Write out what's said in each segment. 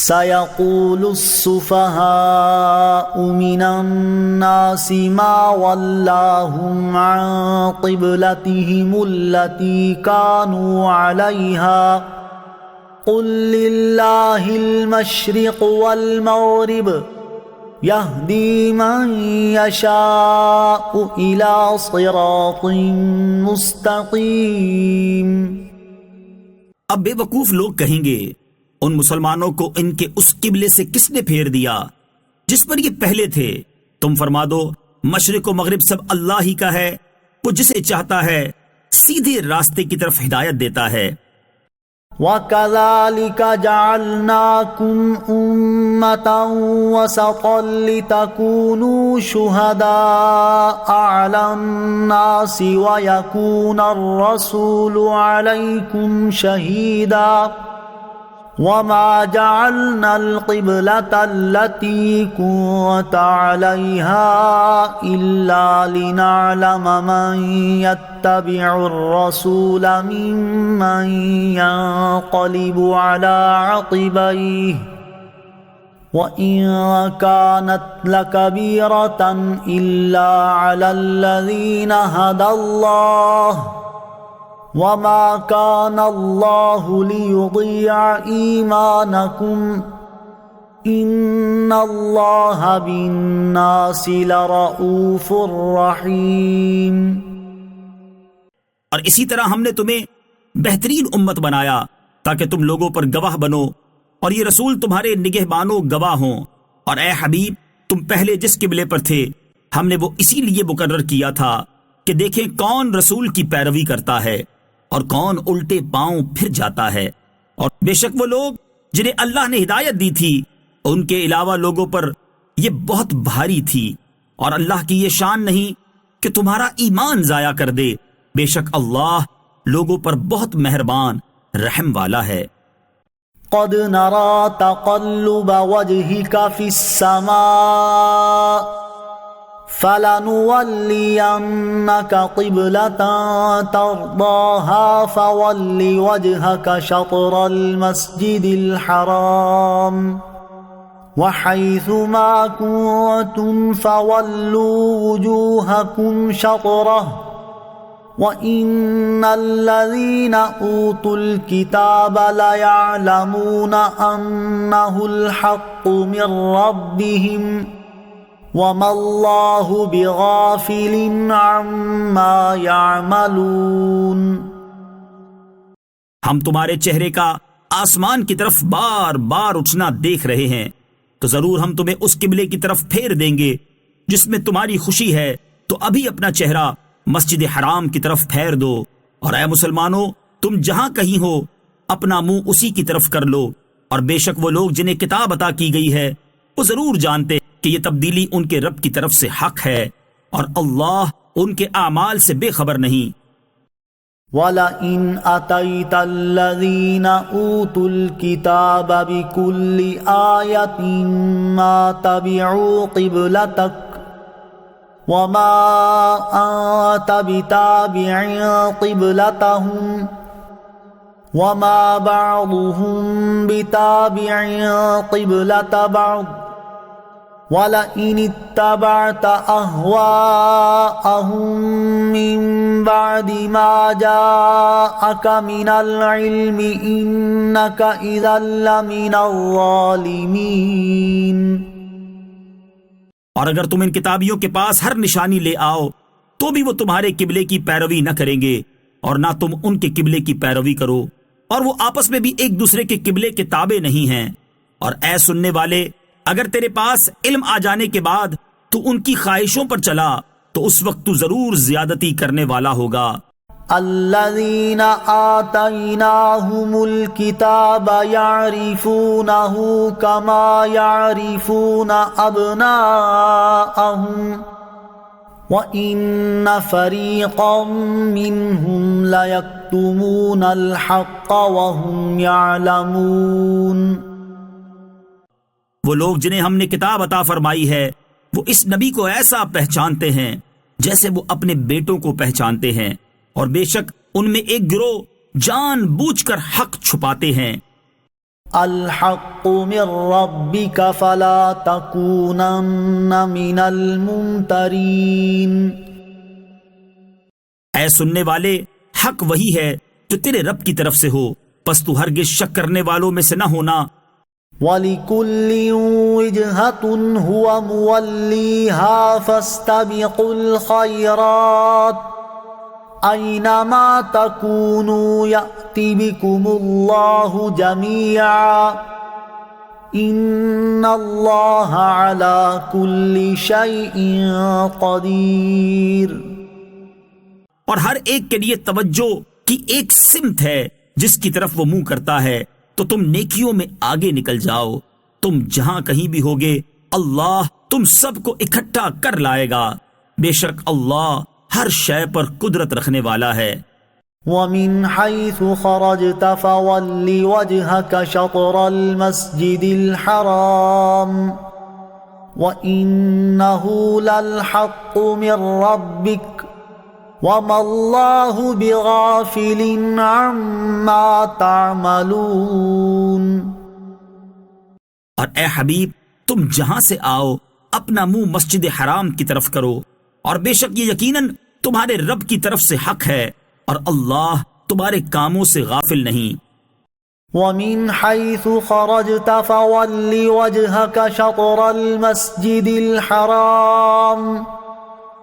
سيقول السفهاء من الناس ما ولاهم عن قبلتهم التي كانوا عليها قل لله المشرق والمغرب يهدي من يشاء إلى صراط مستقيم۔ اب بے وقوف لوگ کہیں گے ان مسلمانوں کو ان کے اس قبلے سے کس نے پھیر دیا جس پر یہ پہلے تھے؟ تم فرما دو مشرق و مغرب سب اللہ ہی کا ہے، وہ جسے چاہتا ہے سیدھے راستے کی طرف ہدایت دیتا ہے۔ وَكَذَلِكَ جَعَلْنَاكُمْ أُمَّةً وَسَطًا لِتَكُونُوا شُهَدَاءَ عَلَى النَّاسِ وَيَكُونَ الرَّسُولُ عَلَيْكُمْ شَهِيدًا وَمَا جَعَلْنَا الْقِبْلَةَ الَّتِي كُنتَ عَلَيْهَا إِلَّا لِنَعْلَمَ مَن يَتَّبِعُ الرَّسُولَ مِمَّن يَنقَلِبُ عَلَى عَقِبَيْهِ وَإِن كَانَتْ لَكَبِيرَةً إِلَّا عَلَى الَّذِينَ هَدَى اللَّهُ وَمَا كَانَ اللَّهُ لِيُضِيعَ إِيمَانَكُمْ إِنَّ اللَّهَ بِالنَّاسِ لَرَءُوفٌ رَحِيمٌ۔ اور اسی طرح ہم نے تمہیں بہترین امت بنایا تاکہ تم لوگوں پر گواہ بنو اور یہ رسول تمہارے نگہبانوں گواہ ہوں۔ اور اے حبیب تم پہلے جس قبلے پر تھے ہم نے وہ اسی لیے مقرر کیا تھا کہ دیکھیں کون رسول کی پیروی کرتا ہے اور کون الٹے پاؤں پھر جاتا ہے۔ اور بے شک وہ لوگ جنہیں اللہ نے ہدایت دی تھی ان کے علاوہ لوگوں پر یہ بہت بھاری تھی، اور اللہ کی یہ شان نہیں کہ تمہارا ایمان ضائع کر دے، بے شک اللہ لوگوں پر بہت مہربان رحم والا ہے۔ قد نرى تقلب وجهك في السماء فلنولينك قبلة ترضاها فول وجهك شطر المسجد الحرام وحيث ما كنتم فولوا وجوهكم شطره وَإِنَّ الَّذِينَ أُوتُوا الْكِتَابَ لَيَعْلَمُونَ أَنَّهُ الْحَقُّ مِنْ رَبِّهِمْ وَمَا اللَّهُ بِغَافِلٍ عَمَّا يَعْمَلُونَ۔ ہم تمہارے چہرے کا آسمان کی طرف بار بار اٹھنا دیکھ رہے ہیں تو ضرور ہم تمہیں اس قبلے کی طرف پھیر دیں گے جس میں تمہاری خوشی ہے، تو ابھی اپنا چہرہ مسجد حرام کی طرف پھیر دو، اور اے مسلمانوں تم جہاں کہیں ہو اپنا منہ اسی کی طرف کر لو۔ اور بے شک وہ لوگ جنہیں کتاب عطا کی گئی ہے وہ ضرور جانتے کہ یہ تبدیلی ان کے رب کی طرف سے حق ہے، اور اللہ ان کے اعمال سے بے خبر نہیں۔ وَلَئِنْ أَتَيْتَ الَّذِينَ أُوتُوا الْكِتَابَ بِكُلِّ آيَةٍ مَا تَبِعُوا قِبْلَتَكَ وَمَا أَنْتَ بِتَابِعٍ قِبْلَتَهُمْ وَمَا بَعْضُهُمْ بِتَابِعٍ قِبْلَةَ بَعْضٍ وَلَئِنِ اتَّبَعْتَ أَهْوَاءَهُمْ مِنْ بَعْدِ مَا جَاءَكَ مِنَ الْعِلْمِ إِنَّكَ إِذًا لَمِنَ الظَّالِمِينَ۔ اور اگر تم ان کتابیوں کے پاس ہر نشانی لے آؤ تو بھی وہ تمہارے قبلے کی پیروی نہ کریں گے، اور نہ تم ان کے قبلے کی پیروی کرو، اور وہ آپس میں بھی ایک دوسرے کے قبلے کے تابع نہیں ہیں۔ اور اے سننے والے اگر تیرے پاس علم آ جانے کے بعد تو ان کی خواہشوں پر چلا تو اس وقت تو ضرور زیادتی کرنے والا ہوگا۔ الذين آتيناهم الكتاب يعرفونه كما يعرفون أبناءهم وَإِنَّ فَرِيقًا مِّنْهُمْ لَيَكْتُمُونَ الْحَقَّ وَهُمْ يَعْلَمُونَ۔ وہ لوگ جنہیں ہم نے کتاب عطا فرمائی ہے وہ اس نبی کو ایسا پہچانتے ہیں جیسے وہ اپنے بیٹوں کو پہچانتے ہیں، اور بے شک ان میں ایک گروہ جان بوجھ کر حق چھپاتے ہیں۔ الحق من ربك فلا تكونن من الممترين. اے سننے والے، حق وہی ہے جو تیرے رب کی طرف سے ہو، پس تو ہرگز شک کرنے والوں میں سے نہ ہونا. وَلِكُلٍّ وِجْهَةٌ هُوَ مُوَلِّيهَا فَاسْتَبِقُوا الْخَيْرَاتِ أَيْنَمَا تَكُونُوا يَأْتِ بِكُمُ اللَّهُ جَمِيعًا إِنَّ اللَّهَ عَلَى كُلِّ شَيْءٍ قَدِيرٌ. اور ہر ایک کے لیے توجہ کی ایک سمت ہے جس کی طرف وہ منہ کرتا ہے، تو تم نیکیوں میں آگے نکل جاؤ. تم جہاں کہیں بھی ہوگے اللہ تم سب کو اکٹھا کر لائے گا. بے شک اللہ ہر شے پر قدرت رکھنے والا ہے. وَمِنْ حَيْثُ خَرَجْتَ فَوَلِّ وَجْهَكَ شَطْرَ الْمَسْجِدِ الْحَرَامِ وَإِنَّهُ لَلْحَقُّ مِنْ رَبِّكَ وَمَا اللَّهُ بِغَافِلٍ عَمَّا تَعْمَلُونَ. اور اے حبیب، تم جہاں سے آؤ اپنا منہ مسجد حرام کی طرف کرو، اور بے شک یہ یقیناً تمہارے رب کی طرف سے حق ہے، اور اللہ تمہارے کاموں سے غافل نہیں. وَمِنْ حَيْثُ خَرَجْتَ فَوَلِّ وَجْهَكَ شَطْرَ الْمَسْجِدِ الْحَرَامِ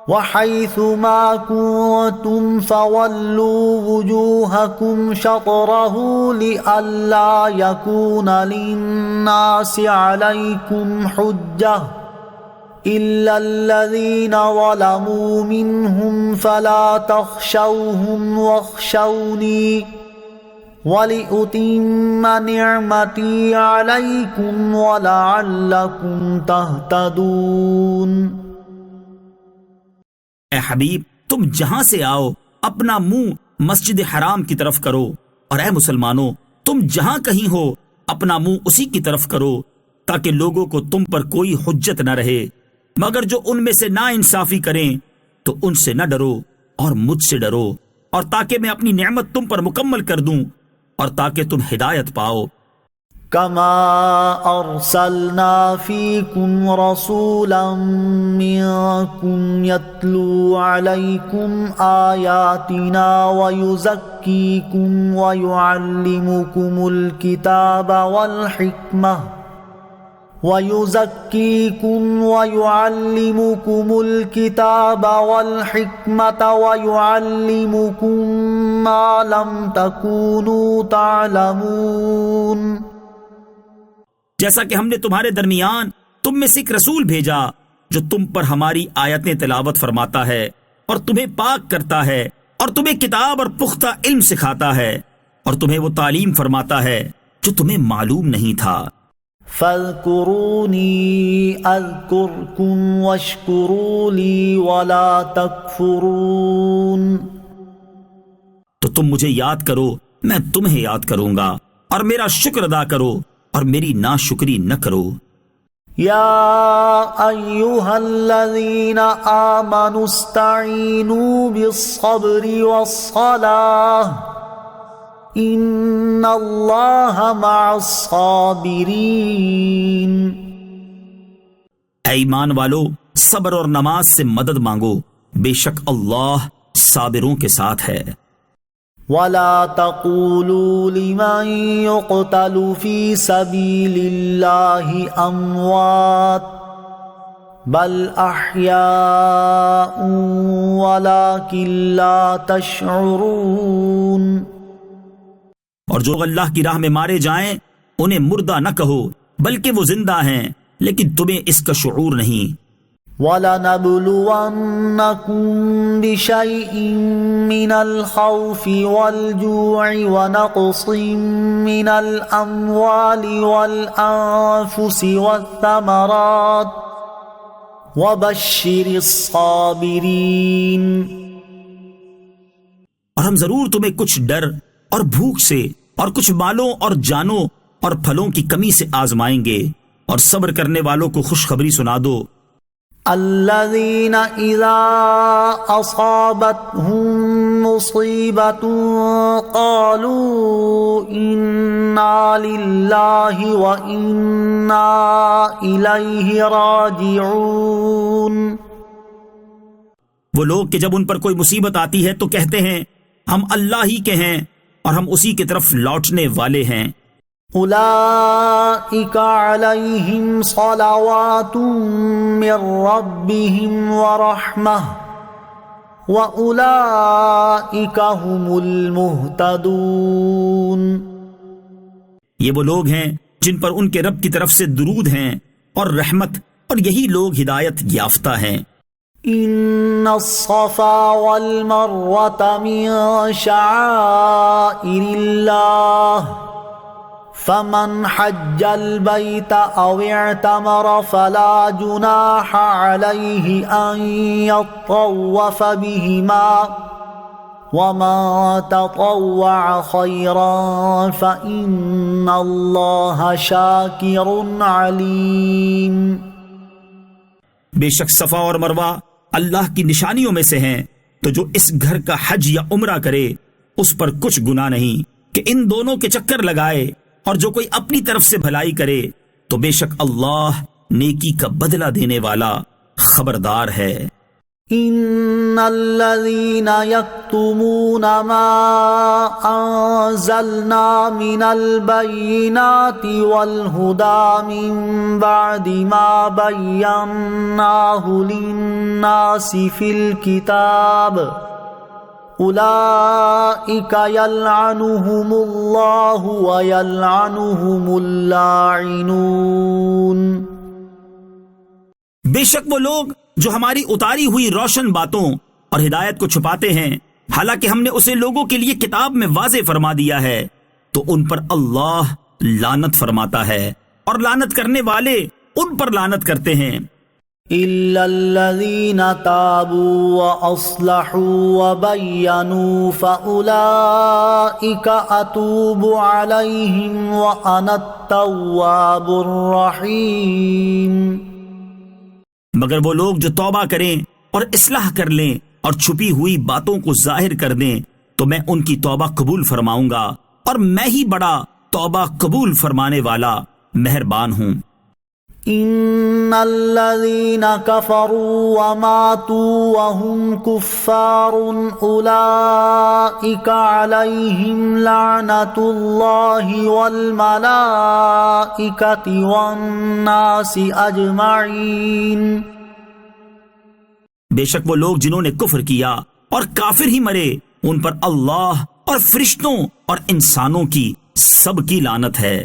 وَحَيْثُ مَا كُنتُمْ فَوَلُّوا وُجُوهَكُمْ شَطْرَهُ لِئَلَّا يَكُونَ لِلنَّاسِ عَلَيْكُمْ حُجَّةٌ إِلَّا الَّذِينَ ظَلَمُوا مِنْهُمْ فَلَا تَخْشَوْهُمْ وَاخْشَوْنِي وَلِأُتِمَّ نِعْمَتِي عَلَيْكُمْ وَلَعَلَّكُمْ تَهْتَدُونَ. اے حبیب، تم جہاں سے آؤ اپنا منہ مسجد حرام کی طرف کرو، اور اے مسلمانوں تم جہاں کہیں ہو اپنا منہ اسی کی طرف کرو، تاکہ لوگوں کو تم پر کوئی حجت نہ رہے، مگر جو ان میں سے نا انصافی کریں تو ان سے نہ ڈرو اور مجھ سے ڈرو، اور تاکہ میں اپنی نعمت تم پر مکمل کر دوں اور تاکہ تم ہدایت پاؤ. كما أرسلنا فيكم رسولا منكم يتلو عليكم آياتنا ويزكيكم ويعلمكم الكتاب والحكمة ويعلمكم ما لم تكونوا تعلمون. جیسا کہ ہم نے تمہارے درمیان تم میں سے ایک رسول بھیجا جو تم پر ہماری آیتیں تلاوت فرماتا ہے اور تمہیں پاک کرتا ہے اور تمہیں کتاب اور پختہ علم سکھاتا ہے اور تمہیں وہ تعلیم فرماتا ہے جو تمہیں معلوم نہیں تھا. فاذكروني اذكركم واشكروا لي ولا تكفرون. تو تم مجھے یاد کرو، میں تمہیں یاد کروں گا، اور میرا شکر ادا کرو اور میری ناشکری نہ کرو. یا ایھا الذین آمنوا استعینوا بالصبر والصلاۃ ان اللہ مع الصابرین. اے ایمان والو، صبر اور نماز سے مدد مانگو، بے شک اللہ صابروں کے ساتھ ہے. وَلَا تَقُولُوا لِمَن يُقْتَلُ فِي سَبِيلِ اللَّهِ أَمْوَاتٌ بَلْ أَحْيَاءٌ وَلَكِن لَّا تَشْعُرُونَ. اور جو اللہ کی راہ میں مارے جائیں انہیں مردہ نہ کہو، بلکہ وہ زندہ ہیں، لیکن تمہیں اس کا شعور نہیں. وَلَنَبْلُوَنَّكُمْ بِشَيْءٍ مِّنَ الْخَوْفِ وَالْجُوعِ وَنَقْصٍ مِّنَ الْأَمْوَالِ وَالْأَنفُسِ وَالثَّمَرَاتِ وَبَشِّرِ الصَّابِرِينَ. اور ہم ضرور تمہیں کچھ ڈر اور بھوک سے اور کچھ مالوں اور جانوں اور پھلوں کی کمی سے آزمائیں گے، اور صبر کرنے والوں کو خوشخبری سنا دو. الذين إذا أصابتهم مصيبة قالوا إنا لله وإنا إليه راجعون. وہ لوگ کہ جب ان پر کوئی مصیبت آتی ہے تو کہتے ہیں ہم اللہ ہی کے ہیں اور ہم اسی کی طرف لوٹنے والے ہیں. أولئك عليهم صلوات من ربهم ورحمة وأولئك هم المهتدون. یہ وہ لوگ ہیں جن پر ان کے رب کی طرف سے درود ہیں اور رحمت، اور یہی لوگ ہدایت یافتہ ہیں. إن الصفا والمروة من شعائر الله فمن حج البيت أو اعتمر فلا جناح عليه أن يطوف بهما ومن تطوع خيرا فإن الله شاكر عليم. بے شک صفا اور مروہ اللہ کی نشانیوں میں سے ہیں، تو جو اس گھر کا حج یا عمرہ کرے اس پر کچھ گناہ نہیں کہ ان دونوں کے چکر لگائے، اور جو کوئی اپنی طرف سے بھلائی کرے تو بے شک اللہ نیکی کا بدلہ دینے والا خبردار ہے. ان الذين يكتمون ما انزلنا من البينات والهدى من بعد ما بيناه للناس في الكتاب اولئك يلعنهم الله ويلعنهم اللاعنون. بے شک وہ لوگ جو ہماری اتاری ہوئی روشن باتوں اور ہدایت کو چھپاتے ہیں، حالانکہ ہم نے اسے لوگوں کے لیے کتاب میں واضح فرما دیا ہے، تو ان پر اللہ لعنت فرماتا ہے، اور لعنت کرنے والے ان پر لعنت کرتے ہیں. إلا الذين تابوا وأصلحوا وبينوا فأولئك أتوب عليهم وأنا التواب الرحيم. مگر وہ لوگ جو توبہ کریں اور اصلاح کر لیں اور چھپی ہوئی باتوں کو ظاہر کر دیں تو میں ان کی توبہ قبول فرماؤں گا، اور میں ہی بڑا توبہ قبول فرمانے والا مہربان ہوں. ان الذين كفروا وماتوا وهم كفار اولئك عليهم لعنة الله والملائكة والناس اجمعين. بے شک وہ لوگ جنہوں نے کفر کیا اور کافر ہی مرے ان پر اللہ اور فرشتوں اور انسانوں کی سب کی لعنت ہے.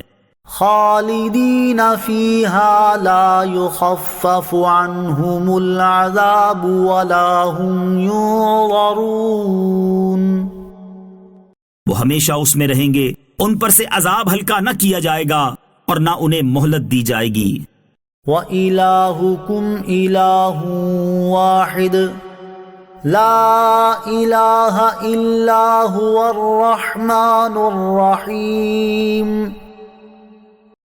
خالدین فیہا لا یخفف عنہم العذاب ولا هم ينظرون. وہ ہمیشہ اس میں رہیں گے، ان پر سے عذاب ہلکا نہ کیا جائے گا اور نہ انہیں مہلت دی جائے گی. وَإِلَٰهُكُمْ إِلَٰهٌ وَاحِدٌ لا الہ الا هو الرحمن الرحیم.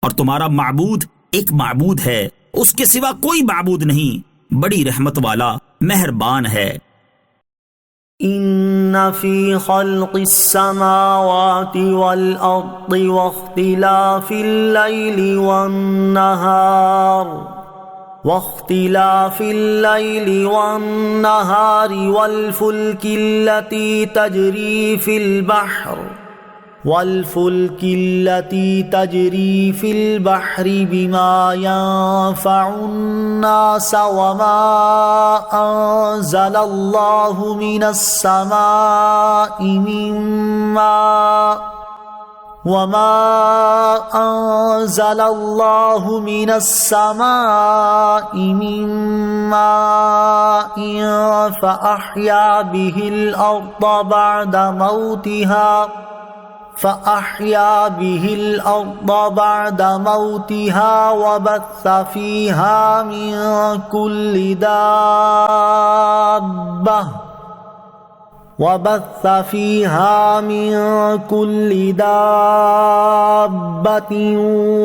اور تمہارا معبود ایک معبود ہے، اس کے سوا کوئی معبود نہیں، بڑی رحمت والا مہربان ہے. ان فی خلق السماوات والارض واختلاف اللیل والنهار والفلك التي تجري في البحر بما ينفع الناس وما أنزل الله من السماء من ماء فأحيا به الأرض بعد موتها وبث فيها من كل دابة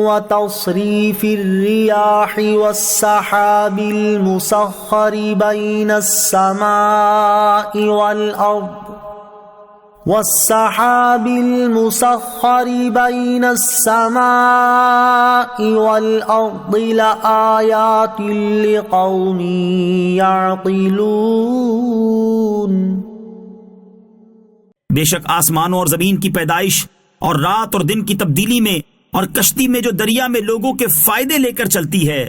وتصريف الرياح والسحاب المسخر بين السماء والأرض والسحاب المسخر بين السماء والأرض لآيات لقوم يعقلون۔ بے شک آسمانوں اور زمین کی پیدائش اور رات اور دن کی تبدیلی میں اور کشتی میں جو دریا میں لوگوں کے فائدے لے کر چلتی ہے،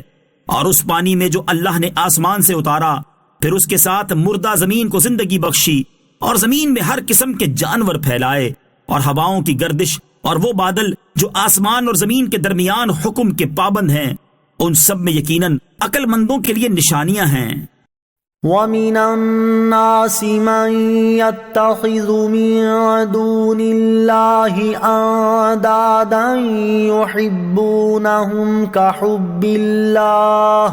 اور اس پانی میں جو اللہ نے آسمان سے اتارا، پھر اس کے ساتھ مردہ زمین کو زندگی بخشی، اور زمین میں ہر قسم کے جانور پھیلائے، اور ہوائوں کی گردش اور وہ بادل جو آسمان اور زمین کے درمیان حکم کے پابند ہیں، ان سب میں یقیناً عقل مندوں کے لیے نشانیاں ہیں۔ وَمِنَ النَّاسِ مَن يَتَّخِذُ مِن دُونِ اللَّهِ أَندَادًا يُحِبُّونَهُمْ كَحُبِّ اللَّهِ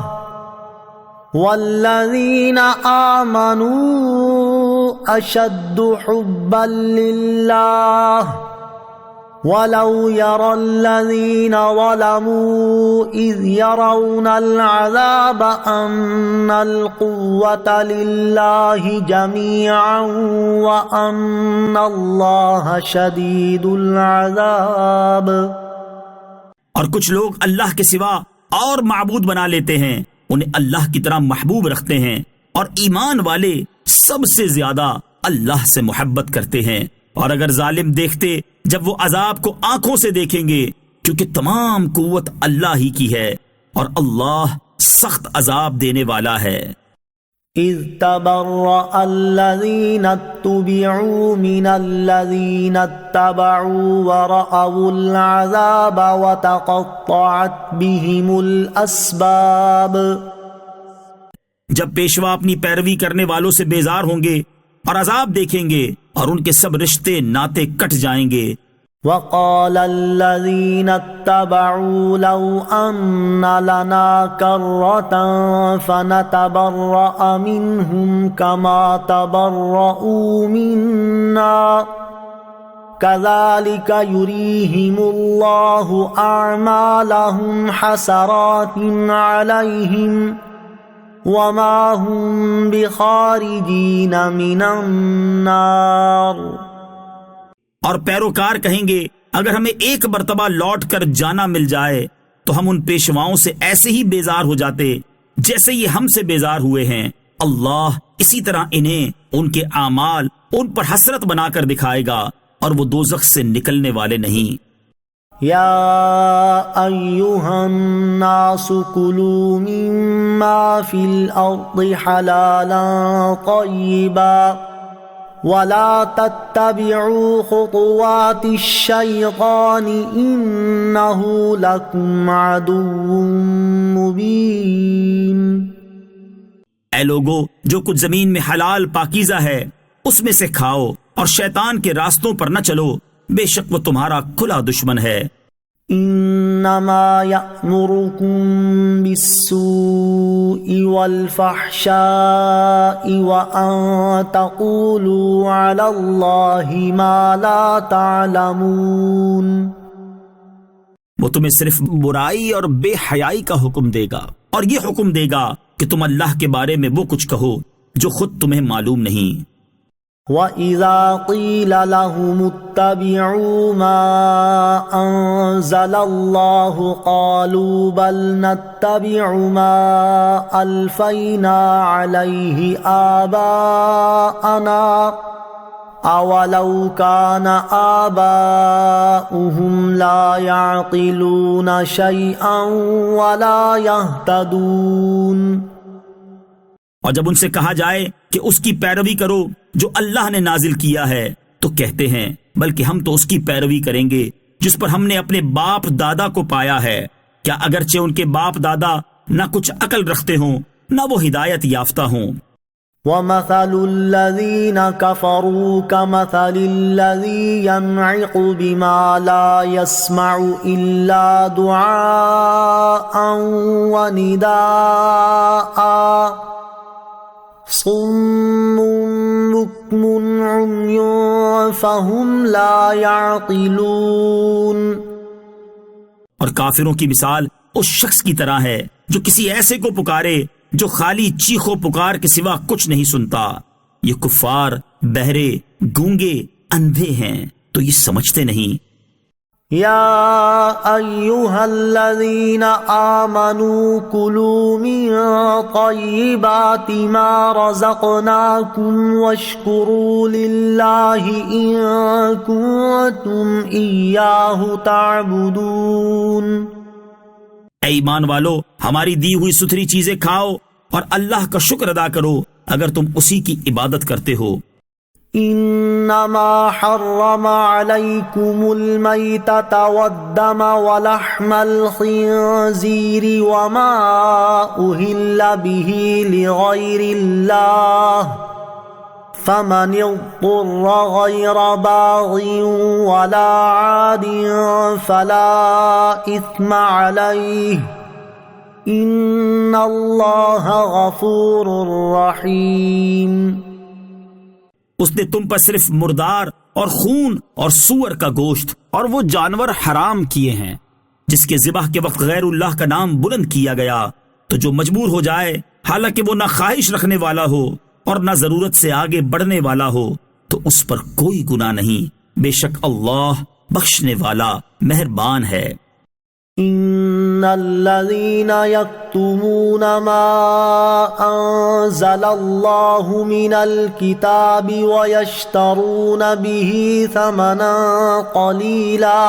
وَالَّذِينَ آمَنُوا أَشَدُّ حُبًّا لِلَّهِ وَلَوْ يَرَى الَّذِينَ ظَلَمُوا إِذْ يَرَوْنَ الْعَذَابَ أَنَّ الْقُوَّةَ لِلَّهِ جَمِيعًا وَأَنَّ اللَّهَ شَدِيدُ الْعَذَابِ۔ اور کچھ لوگ اللہ کے سوا اور معبود بنا لیتے ہیں، انہیں اللہ کی طرح محبوب رکھتے ہیں، اور ایمان والے سب سے زیادہ اللہ سے محبت کرتے ہیں۔ اور اگر ظالم دیکھتے جب وہ عذاب کو آنکھوں سے دیکھیں گے، کیونکہ تمام قوت اللہ ہی کی ہے، اور اللہ سخت عذاب دینے والا ہے۔ اذ تبرأ الذین اتبعوا من الذین اتبعوا ورأوا العذاب وتقطعت بهم الاسباب۔ جب پیشوا اپنی پیروی کرنے والوں سے بیزار ہوں گے اور عذاب دیکھیں گے، اور ان کے سب رشتے ناطے کٹ جائیں گے۔ وقال الذين اتبعوا لو أن لنا كرة فنتبرأ منهم كما تبرؤوا منا كذلك يريهم الله أعمالهم حسرات عليهم وما هم بخارجين من النار۔ اور پیروکار کہیں گے اگر ہمیں ایک مرتبہ لوٹ کر جانا مل جائے تو ہم ان پیشواؤں سے ایسے ہی بیزار ہو جاتے جیسے یہ ہم سے بیزار ہوئے ہیں۔ اللہ اسی طرح انہیں ان کے اعمال ان پر حسرت بنا کر دکھائے گا، اور وہ دوزخ سے نکلنے والے نہیں۔ یا ایہا الناس کلوا مما فی الارض حلالا طیبا ولا تتبعوا خطوات الشیطان انہ لکم عدو مبین۔ اے لوگو، جو کچھ زمین میں حلال پاکیزہ ہے اس میں سے کھاؤ، اور شیطان کے راستوں پر نہ چلو، بے شک وہ تمہارا کھلا دشمن ہے۔ انما یأمرکم بالسوء والفحشاء وان تقولوا علی اللہ ما لا تعلمون۔ وہ تمہیں صرف برائی اور بے حیائی کا حکم دے گا، اور یہ حکم دے گا کہ تم اللہ کے بارے میں وہ کچھ کہو جو خود تمہیں معلوم نہیں۔ وَإِذَا قِيلَ لَهُمُ اتَّبِعُوا مَا أَنزَلَ اللَّهُ قَالُوا بَلْ نَتَّبِعُ مَا أَلْفَيْنَا عَلَيْهِ آبَاءَنَا أَوَلَوْ كَانَ آبَاؤُهُمْ لَا يَعْقِلُونَ شَيْئًا وَلَا يَهْتَدُونَ۔ اور جب ان سے کہا جائے کہ اس کی پیروی کرو جو اللہ نے نازل کیا ہے، تو کہتے ہیں بلکہ ہم تو اس کی پیروی کریں گے جس پر ہم نے اپنے باپ دادا کو پایا ہے، کیا اگرچہ ان کے باپ دادا نہ کچھ عقل رکھتے ہوں نہ وہ ہدایت یافتہ ہوں۔ وَمَثَلُ الَّذِينَ كَفَرُوا كَمَثَلِ الَّذِي يَنْعِقُ بِمَا لَا يَسْمَعُ إِلَّا دُعَاءً وَنِدَاءً صُمٌّ بُكْمٌ عُمْيٌ فَهُمْ لَا يَعْقِلُونَ۔ اور کافروں کی مثال اس شخص کی طرح ہے جو کسی ایسے کو پکارے جو خالی چیخو پکار کے سوا کچھ نہیں سنتا۔ یہ کفار، بہرے، گونگے، اندھے ہیں تو یہ سمجھتے نہیں۔ يا أيها الذين آمنوا كلوا من طيبات ما رزقناكم واشكروا لله إن كنتم إياه تعبدون۔ اے ایمان والو، ہماری دی ہوئی ستھری چیزیں کھاؤ اور اللہ کا شکر ادا کرو اگر تم اسی کی عبادت کرتے ہو۔ انما حرم عليكم الميتة والدم ولحم الخنزير وما أهل به لغير الله فمن اضطر غير باغ ولا عاد فلا إثم عليه إن الله غفور رحيم۔ اس نے تم پر صرف مردار اور خون اور سور کا گوشت اور وہ جانور حرام کیے ہیں جس کے ذبح کے وقت غیر اللہ کا نام بلند کیا گیا، تو جو مجبور ہو جائے حالانکہ وہ نہ خواہش رکھنے والا ہو اور نہ ضرورت سے آگے بڑھنے والا ہو تو اس پر کوئی گناہ نہیں، بے شک اللہ بخشنے والا مہربان ہے۔ ان الذين يكتمون ما انزل الله من الكتاب ويشترون به ثمنا قليلا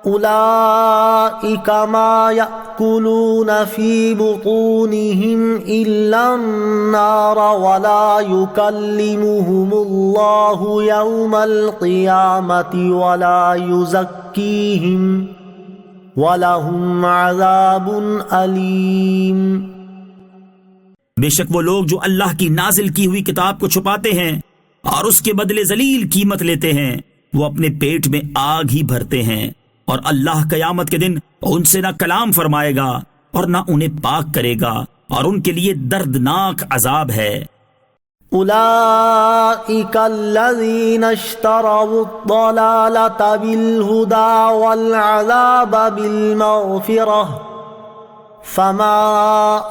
اولئك ما يأكلون في بطونهم الا النار ولا يكلمهم الله يوم القيامة ولا يزكيهم وَلَهُمْ عَذَابٌ أَلِيمٌ۔ بے شک وہ لوگ جو اللہ کی نازل کی ہوئی کتاب کو چھپاتے ہیں اور اس کے بدلے ذلیل قیمت لیتے ہیں، وہ اپنے پیٹ میں آگ ہی بھرتے ہیں، اور اللہ قیامت کے دن ان سے نہ کلام فرمائے گا اور نہ انہیں پاک کرے گا، اور ان کے لیے دردناک عذاب ہے۔ أولئك الذين اشتروا الضلالة بالهدى والعذاب بالمغفرة فما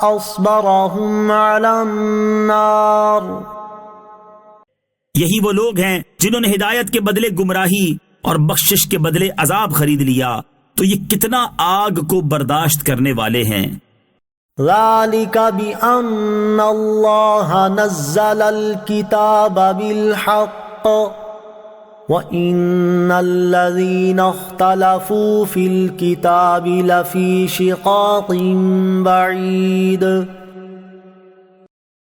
أصبرهم على النار۔ یہی وہ لوگ ہیں جنہوں نے ہدایت کے بدلے گمراہی اور بخشش کے بدلے عذاب خرید لیا، تو یہ کتنا آگ کو برداشت کرنے والے ہیں۔ ذلك بأن الله نزل الكتاب بالحق وإن الذين اختلفوا في الكتاب لفي شقاق بعيد۔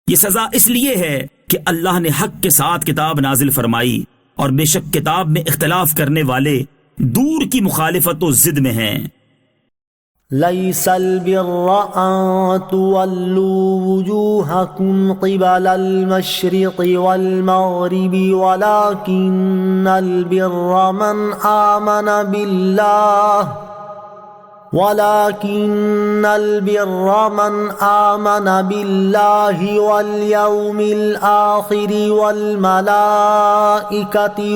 یہ سزا اس لیے ہے کہ اللہ نے حق کے ساتھ کتاب نازل فرمائی، اور بے شک کتاب میں اختلاف کرنے والے دور کی مخالفت و ضد میں ہیں۔ ليس البر أن تولوا وجوهكم قبل المشرق والمغرب ولكن البر من آمن بالله واليوم الآخر والملائكة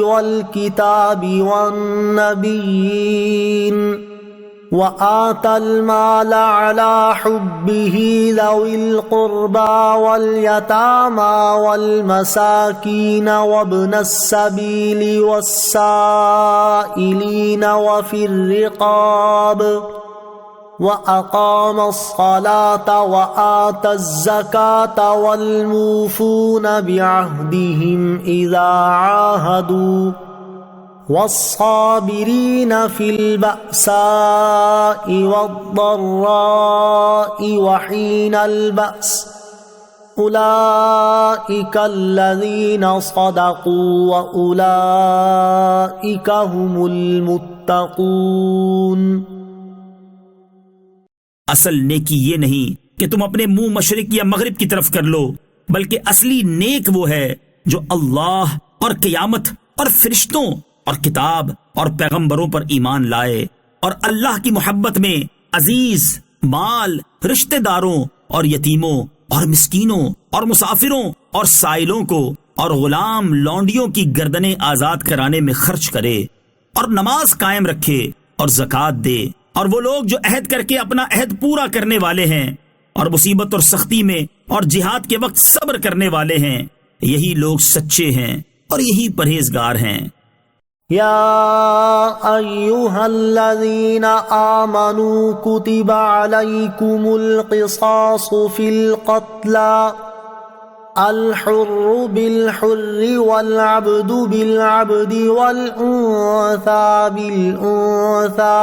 والكتاب والنبيين وآتى المال على حبه ذوي القربى واليتامى والمساكين وابن السبيل والسائلين وفي الرقاب وأقام الصلاة وآتى الزكاة والموفون بعهدهم إذا عاهدوا والصابرين في البأساء والضراء وحين البأس أولئك الذين صدقوا وأولئك هم المتقون۔ اصل نیکی یہ نہیں کہ تم اپنے منہ مشرق یا مغرب کی طرف کر لو، بلکہ اصلی نیک وہ ہے جو اللہ اور قیامت اور فرشتوں اور کتاب اور پیغمبروں پر ایمان لائے، اور اللہ کی محبت میں عزیز مال، رشتہ داروں اور یتیموں اور مسکینوں اور مسافروں اور سائلوں کو اور غلام لونڈیوں کی گردنیں آزاد کرانے میں خرچ کرے، اور نماز قائم رکھے اور زکوٰۃ دے، اور وہ لوگ جو عہد کر کے اپنا عہد پورا کرنے والے ہیں اور مصیبت اور سختی میں اور جہاد کے وقت صبر کرنے والے ہیں، یہی لوگ سچے ہیں اور یہی پرہیزگار ہیں۔ يا أيها الذين آمنوا كتب عليكم القصاص في القتلى الحر بالحر والعبد بالعبد والأنثى بالأنثى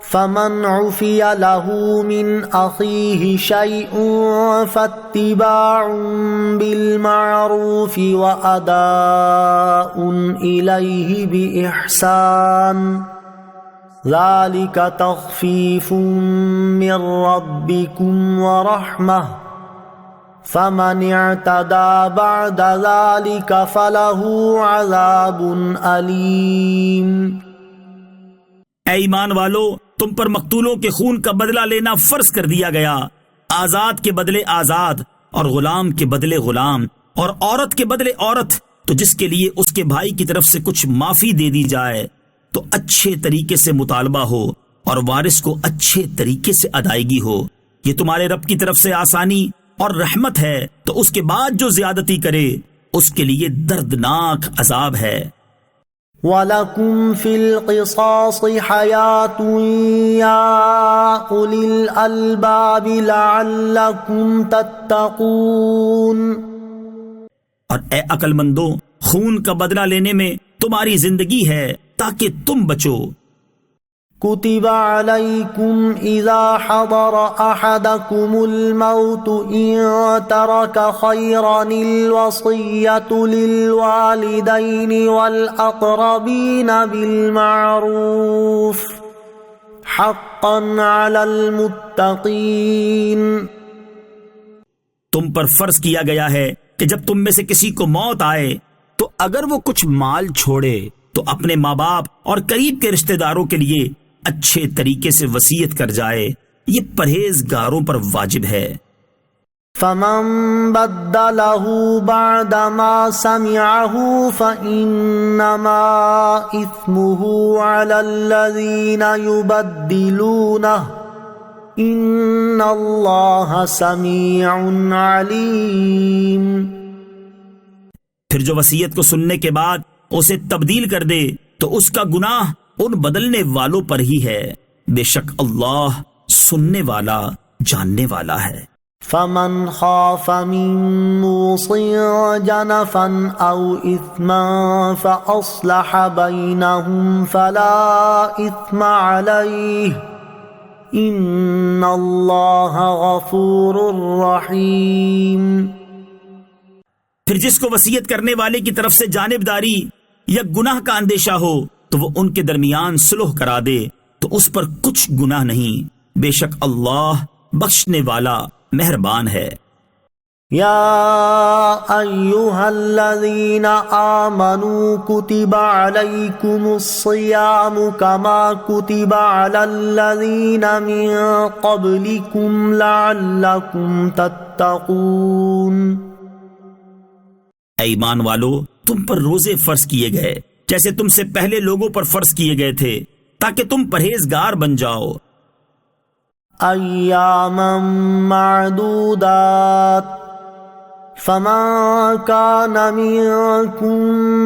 فمن عفي له من أخيه شيء فاتباع بالمعروف وأداء إليه بإحسان ذلك تخفيف من ربكم ورحمة فمن اعتدى بعد ذلك فله عذاب أليم۔ اے ایمان والو، تم پر مقتولوں کے خون کا بدلہ لینا فرض کر دیا گیا، آزاد کے بدلے آزاد اور غلام کے بدلے غلام اور عورت کے بدلے عورت، تو جس کے لیے اس کے بھائی کی طرف سے کچھ معافی دے دی جائے تو اچھے طریقے سے مطالبہ ہو اور وارث کو اچھے طریقے سے ادائیگی ہو، یہ تمہارے رب کی طرف سے آسانی اور رحمت ہے، تو اس کے بعد جو زیادتی کرے اس کے لیے دردناک عذاب ہے۔ وَلَكُمْ فِي الْقِصَاصِ حَيَاةٌ يَا أُولِي الْأَلْبَابِ لَعَلَّكُمْ تَتَّقُونَ۔ اور اے عقل مندوں، خون کا بدلہ لینے میں تمہاری زندگی ہے تاکہ تم بچو۔ كتب عليكم إذا حضر أحدكم الموت إن ترك خيرا الوصية للوالدين والأقربين بالمعروف حقا على المتقين۔ تم پر فرض کیا گیا ہے کہ جب تم میں سے کسی کو موت آئے تو اگر وہ کچھ مال چھوڑے تو اپنے ماں باپ اور قریب کے رشتہ داروں کے لیے اچھے طریقے سے وصیت کر جائے، یہ پرہیزگاروں پر واجب ہے۔ فمن بدله بعد ما سمعه فإنما إثمه على الذين يبدلونه إن الله سميع عليم۔ پھر جو وصیت کو سننے کے بعد اسے تبدیل کر دے تو اس کا گناہ ان بدلنے والوں پر ہی ہے، بے شک اللہ سننے والا جاننے والا ہے۔ فمن خاف من موص جنفا او اثما فاصلح بينهم فلا اثم عليه ان اللہ غفور رحیم۔ پھر جس کو وصیت کرنے والے کی طرف سے جانبداری یا گناہ کا اندیشہ ہو تو وہ ان کے درمیان صلح کرا دے تو اس پر کچھ گناہ نہیں، بے شک اللہ بخشنے والا مہربان ہے۔ یا ایہا الذین آمنوا کتب علیکم الصیام کما کتب علی الذین من قبلکم لعلکم تتقون۔ اے ایمان والو، تم پر روزے فرض کیے گئے جیسے تم سے پہلے لوگوں پر فرض کیے گئے تھے تاکہ تم پرہیزگار بن جاؤ۔ ایاما معدودات فمن كان منكم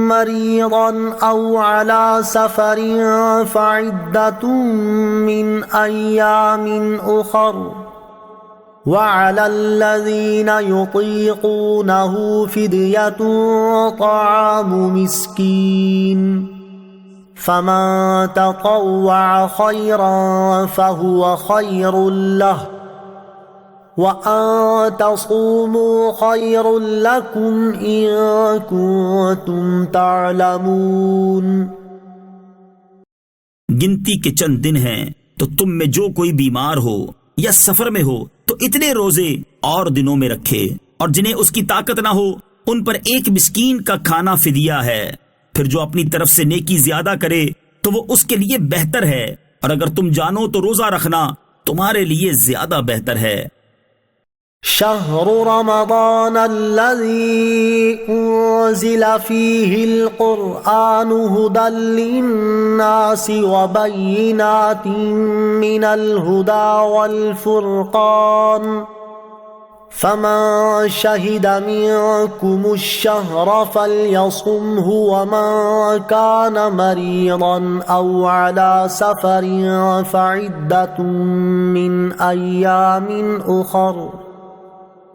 مريضا او على سفر فعدة من ايام اخر وعلى الذين يطيقونه فدية طعام مسكين فمن تطوع خيرا فهو خير له وأن تصوموا خير لكم إن كنتم تعلمون۔ گنتی کے چند دن ہیں تو تم میں جو کوئی بیمار ہو یا سفر میں ہو تو اتنے روزے اور دنوں میں رکھے، اور جنہیں اس کی طاقت نہ ہو ان پر ایک مسکین کا کھانا فدیہ ہے۔ پھر جو اپنی طرف سے نیکی زیادہ کرے تو وہ اس کے لیے بہتر ہے، اور اگر تم جانو تو روزہ رکھنا تمہارے لیے زیادہ بہتر ہے۔ شهر رمضان الذي أنزل فيه القرآن هدى للناس وبينات من الهدى والفرقان فمن شهد منكم الشهر فليصمه ومن كان مريضا أو على سفر فعدة من أيام أخر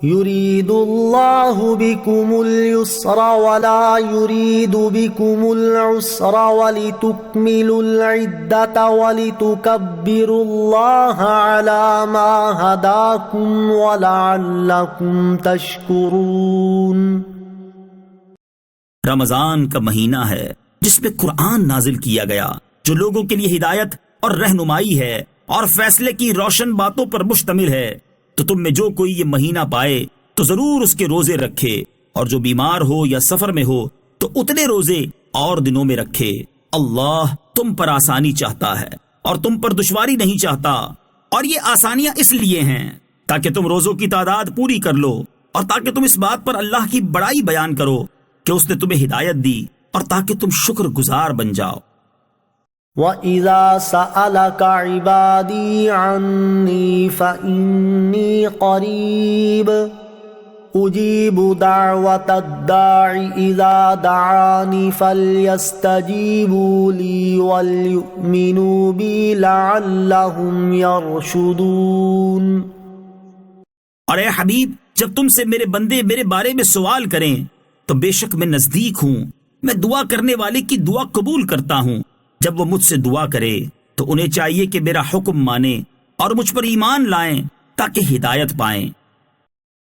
يريد الله بكم اليسر ولا يريد بكم العسر ولتكملوا العدة ولتكبروا الله على ما هداكم ولعلكم تشكرون۔ رمضان کا مہینہ ہے جس میں قرآن نازل کیا گیا، جو لوگوں کے لیے ہدایت اور رہنمائی ہے اور فیصلے کی روشن باتوں پر مشتمل ہے۔ تو تم میں جو کوئی یہ مہینہ پائے تو ضرور اس کے روزے رکھے، اور جو بیمار ہو یا سفر میں ہو تو اتنے روزے اور دنوں میں رکھے۔ اللہ تم پر آسانی چاہتا ہے اور تم پر دشواری نہیں چاہتا، اور یہ آسانیاں اس لیے ہیں تاکہ تم روزوں کی تعداد پوری کر لو، اور تاکہ تم اس بات پر اللہ کی بڑائی بیان کرو کہ اس نے تمہیں ہدایت دی، اور تاکہ تم شکر گزار بن جاؤ۔ وَإِذَا سَأَلَكَ عِبَادِي عَنِّي فَإِنِّي قَرِيبٌ أُجِيبُ دَعْوَةَ الدَّاعِ إِذَا دَعَانِ فَلْيَسْتَجِيبُوا لِي وَلْيُؤْمِنُوا بِي لَعَلَّهُمْ يَرْشُدُونَ۔ اور اے حبیب، جب تم سے میرے بندے میرے بارے میں سوال کریں تو بے شک میں نزدیک ہوں، میں دعا کرنے والے کی دعا قبول کرتا ہوں۔ جب وہ مجھ سے دعا کرے تو انہیں چاہیے کہ میرا حکم مانیں اور مجھ پر ایمان لائیں تاکہ ہدایت پائیں۔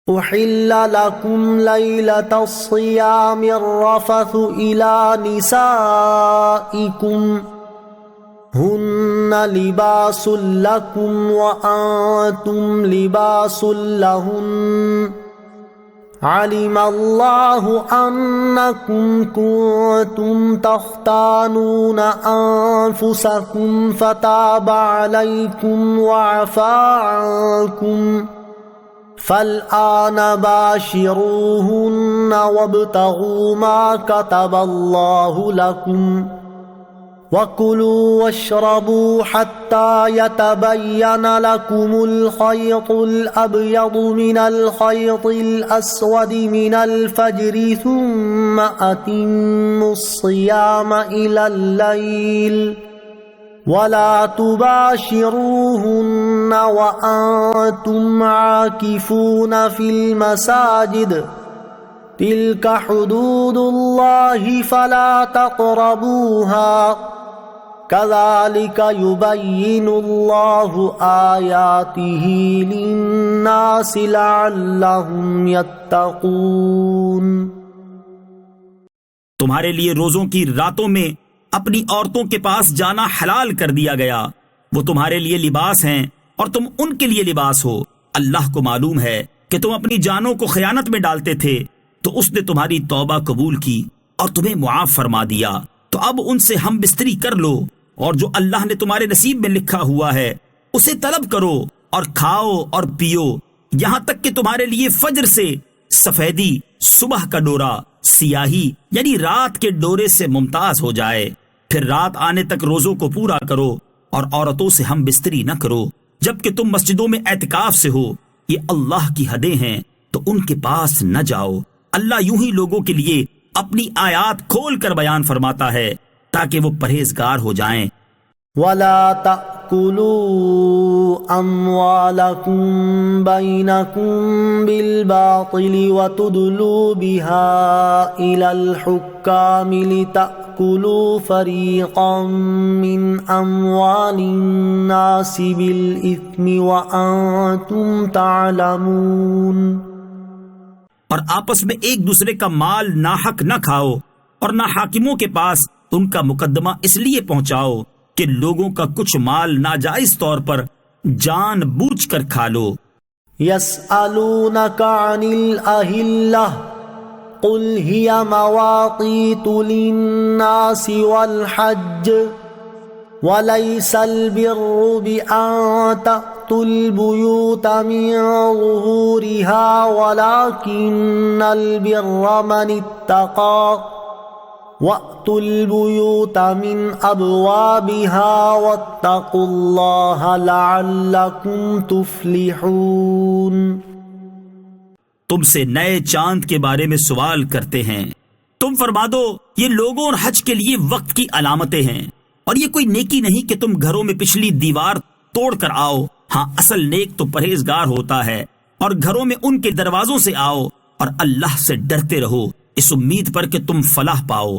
أحل لكم ليلة الصيام الرفث إلى نسائكم هن لباس لكم وأنتم لباس لهن علم الله أنكم كنتم تختانون أنفسكم فتاب عليكم وعفى عنكم فالآن باشروهن وابتغوا ما كتب الله لكم وَكُلُوا وَاشْرَبُوا حَتَّى يَتَبَيَّنَ لَكُمُ الْخَيْطُ الْأَبْيَضُ مِنَ الْخَيْطِ الْأَسْوَدِ مِنَ الْفَجْرِ ثُمَّ أَتِمُّوا الصِّيَامَ إِلَى اللَّيْلِ وَلَا تُبَاشِرُوهُنَّ وَأَنْتُمْ عَاكِفُونَ فِي الْمَسَاجِدِ تِلْكَ حُدُودُ اللَّهِ فَلَا تَقْرَبُوهَا كَذَلِكَ يُبَيِّنُ اللَّهُ آيَاتِهِ لِلنَّاسِ لَعَلَّهُمْ يَتَّقُونَ۔ تمہارے لیے روزوں کی راتوں میں اپنی عورتوں کے پاس جانا حلال کر دیا گیا، وہ تمہارے لیے لباس ہیں اور تم ان کے لیے لباس ہو۔ اللہ کو معلوم ہے کہ تم اپنی جانوں کو خیانت میں ڈالتے تھے، تو اس نے تمہاری توبہ قبول کی اور تمہیں معاف فرما دیا۔ تو اب ان سے ہم بستری کر لو، اور جو اللہ نے تمہارے نصیب میں لکھا ہوا ہے اسے طلب کرو، اور کھاؤ اور پیو یہاں تک کہ تمہارے لیے فجر سے سفیدی، صبح کا ڈورا سیاہی یعنی رات کے ڈورے سے ممتاز ہو جائے۔ پھر رات آنے تک روزوں کو پورا کرو، اور عورتوں سے ہم بستری نہ کرو جبکہ تم مسجدوں میں اعتکاف سے ہو۔ یہ اللہ کی حدیں ہیں تو ان کے پاس نہ جاؤ۔ اللہ یوں ہی لوگوں کے لیے اپنی آیات کھول کر بیان فرماتا ہے تاکہ وہ پرہیزگار ہو جائیں۔ وَلَا تَأْكُلُوا أَمْوَالَكُمْ بَيْنَكُمْ بِالْبَاطِلِ وَتُدْلُوا بِهَا إِلَى الْحُكَّامِ لِتَأْكُلُوا فَرِيقًا مِّنْ أَمْوَالِ النَّاسِ بِالْإِثْمِ وَأَنْتُمْ تَعْلَمُونَ۔ اور آپس میں ایک دوسرے کا مال ناحق نہ کھاؤ، اور نہ حاکموں کے پاس ان کا مقدمہ اس لیے پہنچاؤ کہ لوگوں کا کچھ مال ناجائز طور پر جان بوجھ کر کھا لو۔ يَسْأَلُونَكَ عَنِ الْأَهِلَّةِ قُلْ هِيَ مَوَاقِيتُ لِلنَّاسِ وَالْحَجِّ وَلَيْسَ الْبِرُّ بِأَن تَأْتُوا الْبُيُوتَ مِن ظُهُورِهَا وَلَكِنَّ الْبِرَّ مَنِ اتَّقَى وَأْتُوا الْبُيُوتَ مِنْ أَبْوَابِهَا وَاتَّقُوا اللَّهَ لَعَلَّكُمْ تُفْلِحُونَ۔ تم سے نئے چاند کے بارے میں سوال کرتے ہیں، تم فرما دو یہ لوگوں اور حج کے لیے وقت کی علامتیں ہیں، اور یہ کوئی نیکی نہیں کہ تم گھروں میں پچھلی دیوار توڑ کر آؤ، ہاں اصل نیک تو پرہیزگار ہوتا ہے، اور گھروں میں ان کے دروازوں سے آؤ اور اللہ سے ڈرتے رہو اس امید پر کہ تم فلاح پاؤ۔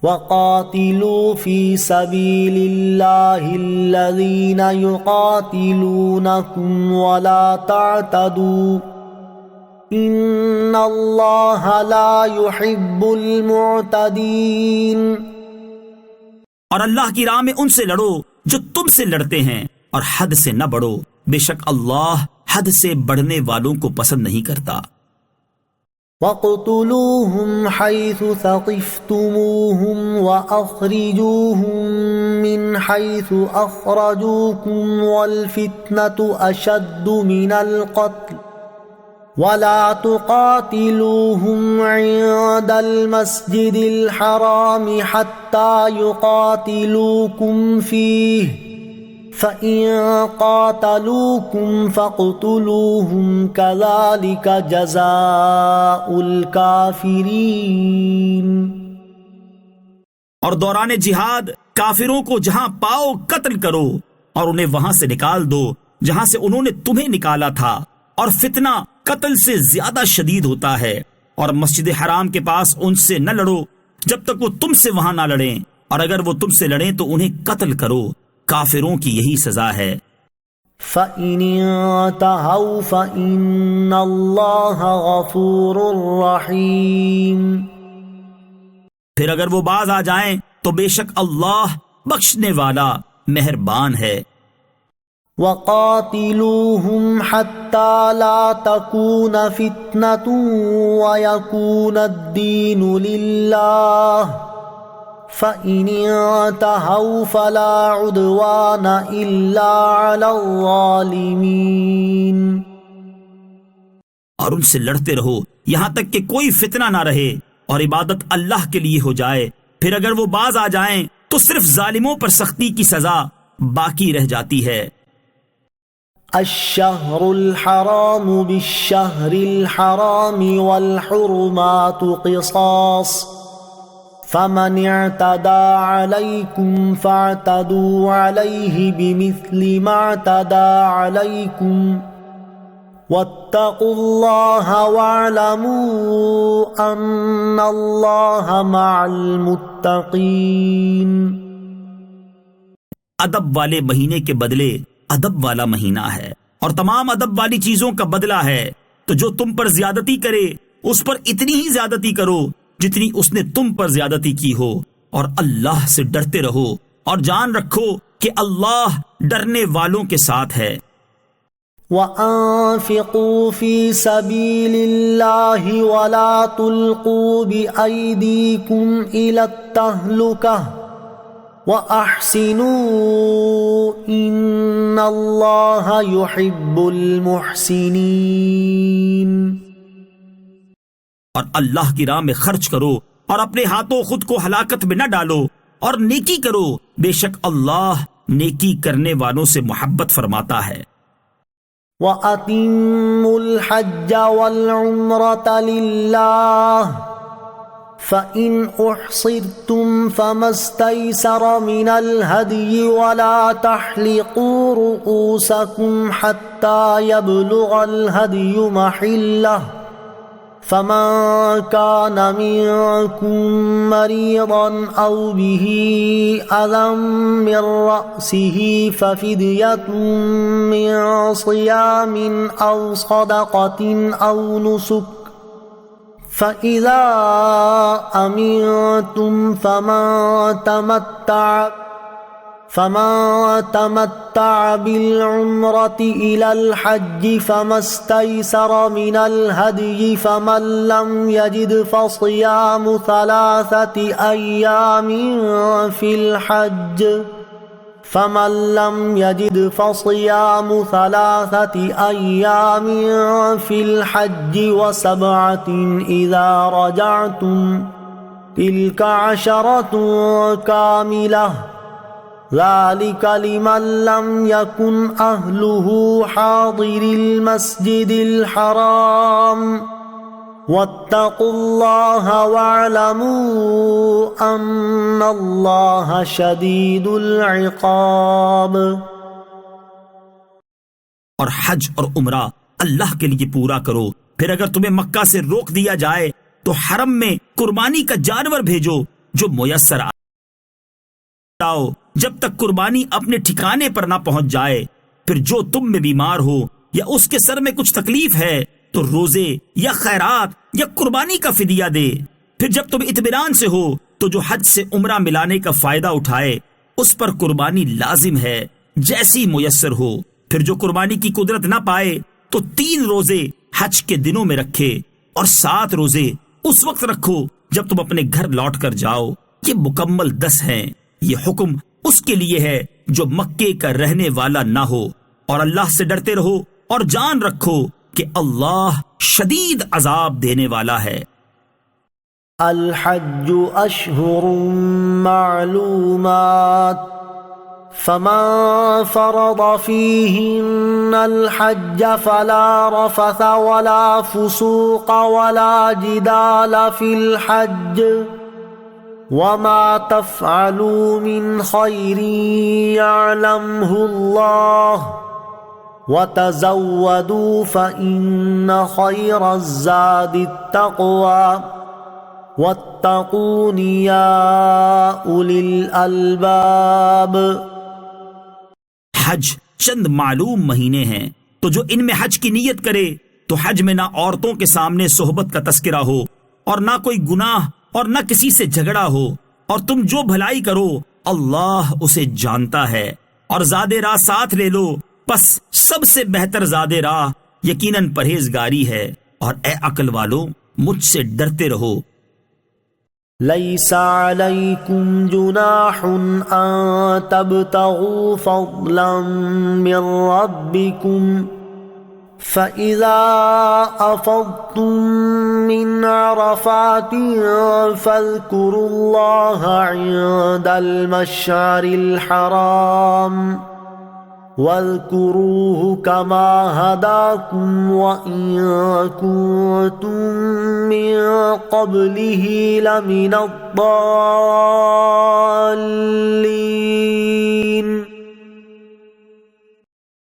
وَقَاتِلُوا فِي سَبِيلِ اللَّهِ الَّذِينَ يُقَاتِلُونَكُمْ وَلَا تَعْتَدُوا إِنَّ اللَّهَ لَا يُحِبُّ الْمُعْتَدِينَ۔ اور اللہ کی راہ میں ان سے لڑو جو تم سے لڑتے ہیں، اور حد سے نہ بڑھو، بے شک اللہ حد سے بڑھنے والوں کو پسند نہیں کرتا۔ وَاقْتُلُوهُمْ حَيْثُ ثَقِفْتُمُوهُمْ وَأَخْرِجُوهُمْ مِنْ حَيْثُ أَخْرَجُوكُمْ وَالْفِتْنَةُ أَشَدُّ مِنَ الْقَتْلِ وَلَا تُقَاتِلُوهُمْ عِندَ الْمَسْجِدِ الْحَرَامِ حَتَّى يُقَاتِلُوكُمْ فِيهِ فَإِن قَاتَلُوكُمْ فَاقْتُلُوهُمْ كَذَلِكَ جَزَاءُ الْكَافِرِينَ۔ اور دوران جہاد کافروں کو جہاں پاؤ قتل کرو، اور انہیں وہاں سے نکال دو جہاں سے انہوں نے تمہیں نکالا تھا، اور فتنہ قتل سے زیادہ شدید ہوتا ہے، اور مسجد حرام کے پاس ان سے نہ لڑو جب تک وہ تم سے وہاں نہ لڑیں، اور اگر وہ تم سے لڑیں تو انہیں قتل کرو، کافروں کی یہی سزا ہے۔ فَإِنِ انْتَهَوْا فَإِنَّ اللَّهَ غَفُورٌ رَحِيمٌ۔ پھر اگر وہ باز آ جائیں تو بے شک اللہ بخشنے والا مہربان ہے۔ وَقَاتِلُوهُمْ حَتَّى لَا تَكُونَ فِتْنَةٌ وَيَكُونَ الدِّينُ لِلَّهِ فَإِنِ انْتَهَوْا فَلَا عُدْوَانَ إِلَّا عَلَى الظَّالِمِينَ۔ اور ان سے لڑتے رہو یہاں تک کہ کوئی فتنہ نہ رہے اور عبادت اللہ کے لیے ہو جائے، پھر اگر وہ باز آ جائیں تو صرف ظالموں پر سختی کی سزا باقی رہ جاتی ہے۔ الشہر الحرام بالشہر الحرام والحرمات قصاص فمن اعتدى عليكم فاعتدوا عليه بمثل ما اعتدى عليكم واتقوا الله واعلموا ان الله مع المتقين۔ ادب والے مہینے کے بدلے ادب والا مہینہ ہے، اور تمام ادب والی چیزوں کا بدلہ ہے، تو جو تم پر زیادتی کرے اس پر اتنی ہی زیادتی کرو جتنی اس نے تم پر زیادتی کی ہو، اور اللہ سے ڈرتے رہو اور جان رکھو کہ اللہ ڈرنے والوں کے ساتھ ہے۔ وَأَنفِقُوا فِي سَبِيلِ اللَّهِ وَلَا تُلْقُوا بِأَيْدِيكُمْ إِلَى التَّهْلُكَةِ وَأَحْسِنُوا إِنَّ اللَّهَ يُحِبُّ الْمُحْسِنِينَ۔ اور اللہ کی راہ میں خرچ کرو اور اپنے ہاتھوں خود کو ہلاکت میں نہ ڈالو، اور نیکی کرو، بے شک اللہ نیکی کرنے والوں سے محبت فرماتا ہے۔ وَأَتِمُّوا الْحَجَّ وَالْعُمْرَةَ لِلَّهِ فَإِنْ أُحْصِرْتُمْ فَمَا اسْتَيْسَرَ مِنَ الْهَدْيِ وَلَا تَحْلِقُوا رُؤُوسَكُمْ حَتَّى يَبْلُغَ الْهَدْيُ مَحِلَّهُ فَمَنْ كَانَ مِنْكُمْ مَرِيضًا أَوْ بِهِ أَذًى مِنْ رَأْسِهِ فَفِدْيَةٌ مِنْ صِيَامٍ أَوْ صَدَقَةٍ أَوْ نُسُكٍ فَإِذَا أَمِنْتُمْ فَمَنْ تَمَتَّعَ بِالْعُمْرَةِ إِلَى الْحَجِّ فَمَا اسْتَيْسَرَ مِنَ الْهَدْيِ فَمَنْ لَمْ يَجِدْ فَصِيَامُ ثَلَاثَةِ أَيَّامٍ فِي الْحَجِّ وَسَبْعَةٍ إِذَا رَجَعْتُمْ تِلْكَ 10 كَامِلَةٌ ذلك لمن لم يكن أهله حاضر المسجد الحرام واتقوا الله واعلموا أن الله شديد العقاب۔ اور حج اور عمرہ اللہ کے لیے پورا کرو، پھر اگر تمہیں مکہ سے روک دیا جائے تو حرم میں قربانی کا جانور بھیجو جو میسر آؤ جب تک قربانی اپنے ٹھکانے پر نہ پہنچ جائے۔ پھر جو تم میں بیمار ہو یا اس کے سر میں کچھ تکلیف ہے تو روزے یا خیرات یا قربانی کا فدیہ دے۔ پھر جب تم اطمینان سے ہو تو جو حج سے عمرہ ملانے کا فائدہ اٹھائے اس پر قربانی لازم ہے جیسی میسر ہو۔ پھر جو قربانی کی قدرت نہ پائے تو 3 روزے حج کے دنوں میں رکھے اور 7 روزے اس وقت رکھو جب تم اپنے گھر لوٹ کر جاؤ۔ یہ مکمل 10 ہیں۔ یہ حکم اس کے لیے ہے جو مکے کا رہنے والا نہ ہو، اور اللہ سے ڈرتے رہو اور جان رکھو کہ اللہ شدید عذاب دینے والا ہے۔ الحج اشہر معلومات فمن فرض فيهن الحج فلا رفث ولا فسوق ولا جدال في الحج وما تفعلوا من خير يعلمه الله وتزودوا فإن خير الزاد التقوى واتقون يا أولي الألباب۔ حج چند معلوم مہینے ہیں، تو جو ان میں حج کی نیت کرے تو حج میں نہ عورتوں کے سامنے صحبت کا تذکرہ ہو اور نہ کوئی گناہ اور نہ کسی سے جھگڑا ہو، اور تم جو بھلائی کرو اللہ اسے جانتا ہے، اور زاد راہ ساتھ لے لو، پس سب سے بہتر زاد راہ یقیناً پرہیزگاری ہے، اور اے عقل والو مجھ سے ڈرتے رہو۔ ليس عليكم جناح أن تبتغوا فضلا من ربكم فإذا أفضتم من عرفات فاذكروا الله عند المشعر الحرام واذكروه كما هداكم وإن كنتم من قبله لمن الضالين۔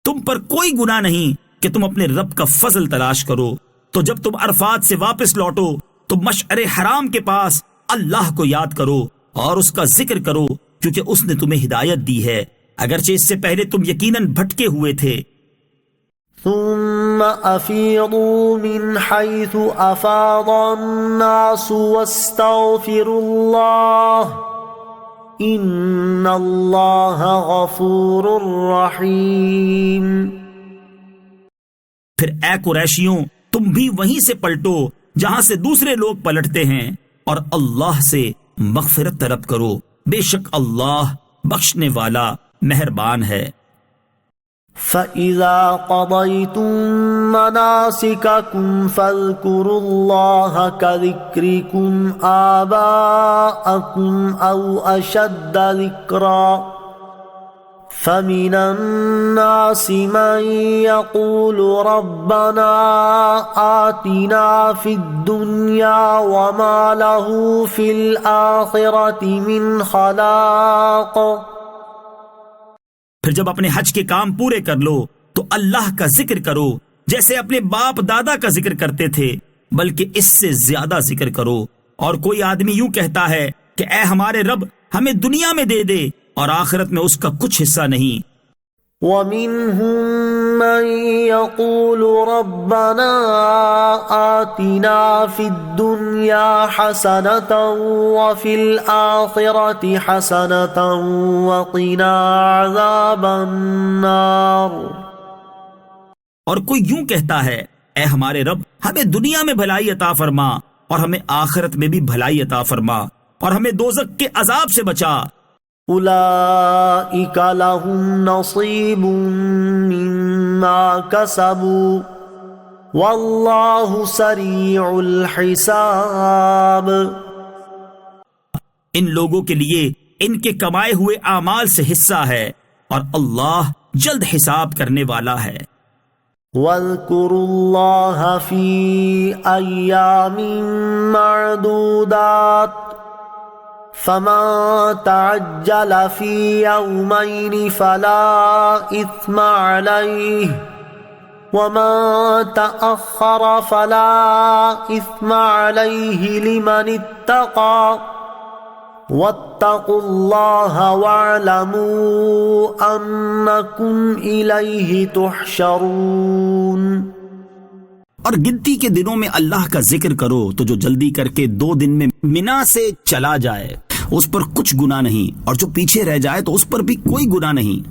تم پر کوئی گناہ نہیں کہ تم اپنے رب کا فضل تلاش کرو، تو جب تم عرفات سے واپس لوٹو تو مشعر حرام کے پاس اللہ کو یاد کرو اور اس کا ذکر کرو، کیونکہ اس نے تمہیں ہدایت دی ہے، اگرچہ اس سے پہلے تم یقیناً بھٹکے ہوئے تھے۔ ثم افیضوا من حیث افاض الناس واستغفروا اللہ ان اللہ غفور رحیم۔ پھر اے قریشیوں تم بھی وہیں سے پلٹو جہاں سے دوسرے لوگ پلٹتے ہیں، اور اللہ سے مغفرت طلب کرو، بے شک اللہ بخشنے والا مہربان ہے۔ فَإِذَا قَضَيْتُم مَّنَاسِكَكُمْ فَاذْكُرُوا اللَّهَ كَذِكْرِكُمْ آبَاءَكُمْ أَوْ أَشَدَّ ذِكْرًا فَمِنَ النَّاسِ مَن يَقُولُ رَبَّنَا آتِنَا فِي الدُّنْيَا وَمَا لَهُ فِي الْآخِرَةِ مِنْ خَلَاقٍ۔ پھر جب اپنے حج کے کام پورے کر لو تو اللہ کا ذکر کرو جیسے اپنے باپ دادا کا ذکر کرتے تھے، بلکہ اس سے زیادہ ذکر کرو۔ اور کوئی آدمی یوں کہتا ہے کہ اے ہمارے رب ہمیں دنیا میں دے دے اور آخرت میں اس کا کچھ حصہ نہیں۔ وَمِنْهُمْ مَن يَقُولُ رَبَّنَا آتِنَا فِي الدُّنْيَا حَسَنَةً وَفِي الْآخِرَةِ حَسَنَةً وَقِنَا عَذَابَ النَّارِ۔ اور کوئی یوں کہتا ہے اے ہمارے رب ہمیں دنیا میں بھلائی عطا فرما اور ہمیں آخرت میں بھی بھلائی عطا فرما اور ہمیں دوزخ کے عذاب سے بچا۔ اولئک لهم نصیب مما کسبوا واللہ سریع الحساب۔ ان لوگوں کے لیے ان کے کمائے ہوئے اعمال سے حصہ ہے اور اللہ جلد حساب کرنے والا ہے۔ وَاذْكُرُوا اللَّهَ فِي أَيَّامٍ مَّعْدُودَاتٍ فَمَن تَعَجَّلَ فِي يَوْمَيْنِ فَلَا إِثْمَ عَلَيْهِ وَمَن تَأَخَّرَ فَلَا إِثْمَ عَلَيْهِ لِمَنِ اتَّقَى وَاتَّقُوا اللَّهَ وَاعْلَمُوا أَنَّكُمْ إِلَيْهِ تُحْشَرُونَ۔ اور گنتی کے دنوں میں اللہ کا ذکر کرو تو جو جلدی کر کے 2 دن میں منا سے چلا جائے اس پر کچھ گناہ نہیں، اور جو پیچھے رہ جائے تو اس پر بھی کوئی گناہ نہیں۔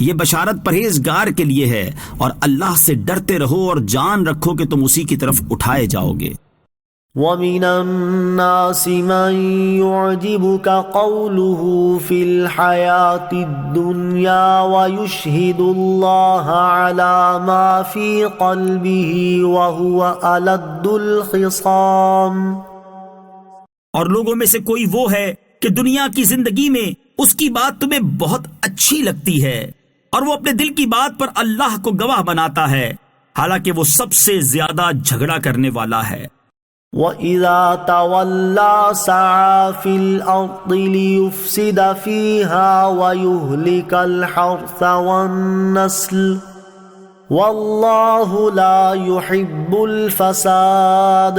یہ بشارت پرہیزگار کے لیے ہے، اور اللہ سے ڈرتے رہو اور جان رکھو کہ تم اسی کی طرف اٹھائے جاؤ گے۔ وَمِنَ النَّاسِ مَن يُعْجِبُكَ قَوْلُهُ فِي الْحَيَاةِ الدُّنْيَا وَيُشْهِدُ اللَّهَ عَلَى مَا فِي قَلْبِهِ وَهُوَ أَلَدُّ الْخِصَامِ۔ اور لوگوں میں سے کوئی وہ ہے کہ دنیا کی زندگی میں اس کی بات تمہیں بہت اچھی لگتی ہے، اور وہ اپنے دل کی بات پر اللہ کو گواہ بناتا ہے، حالانکہ وہ سب سے زیادہ جھگڑا کرنے والا ہے۔ وَإِذَا تَوَلَّى سَعَى فِي الْأَرْضِ لِيُفْسِدَ فِيهَا وَيُهْلِكَ الْحَرْثَ وَالنَّسْلَ وَاللَّهُ لَا يُحِبُّ الْفَسَادَ۔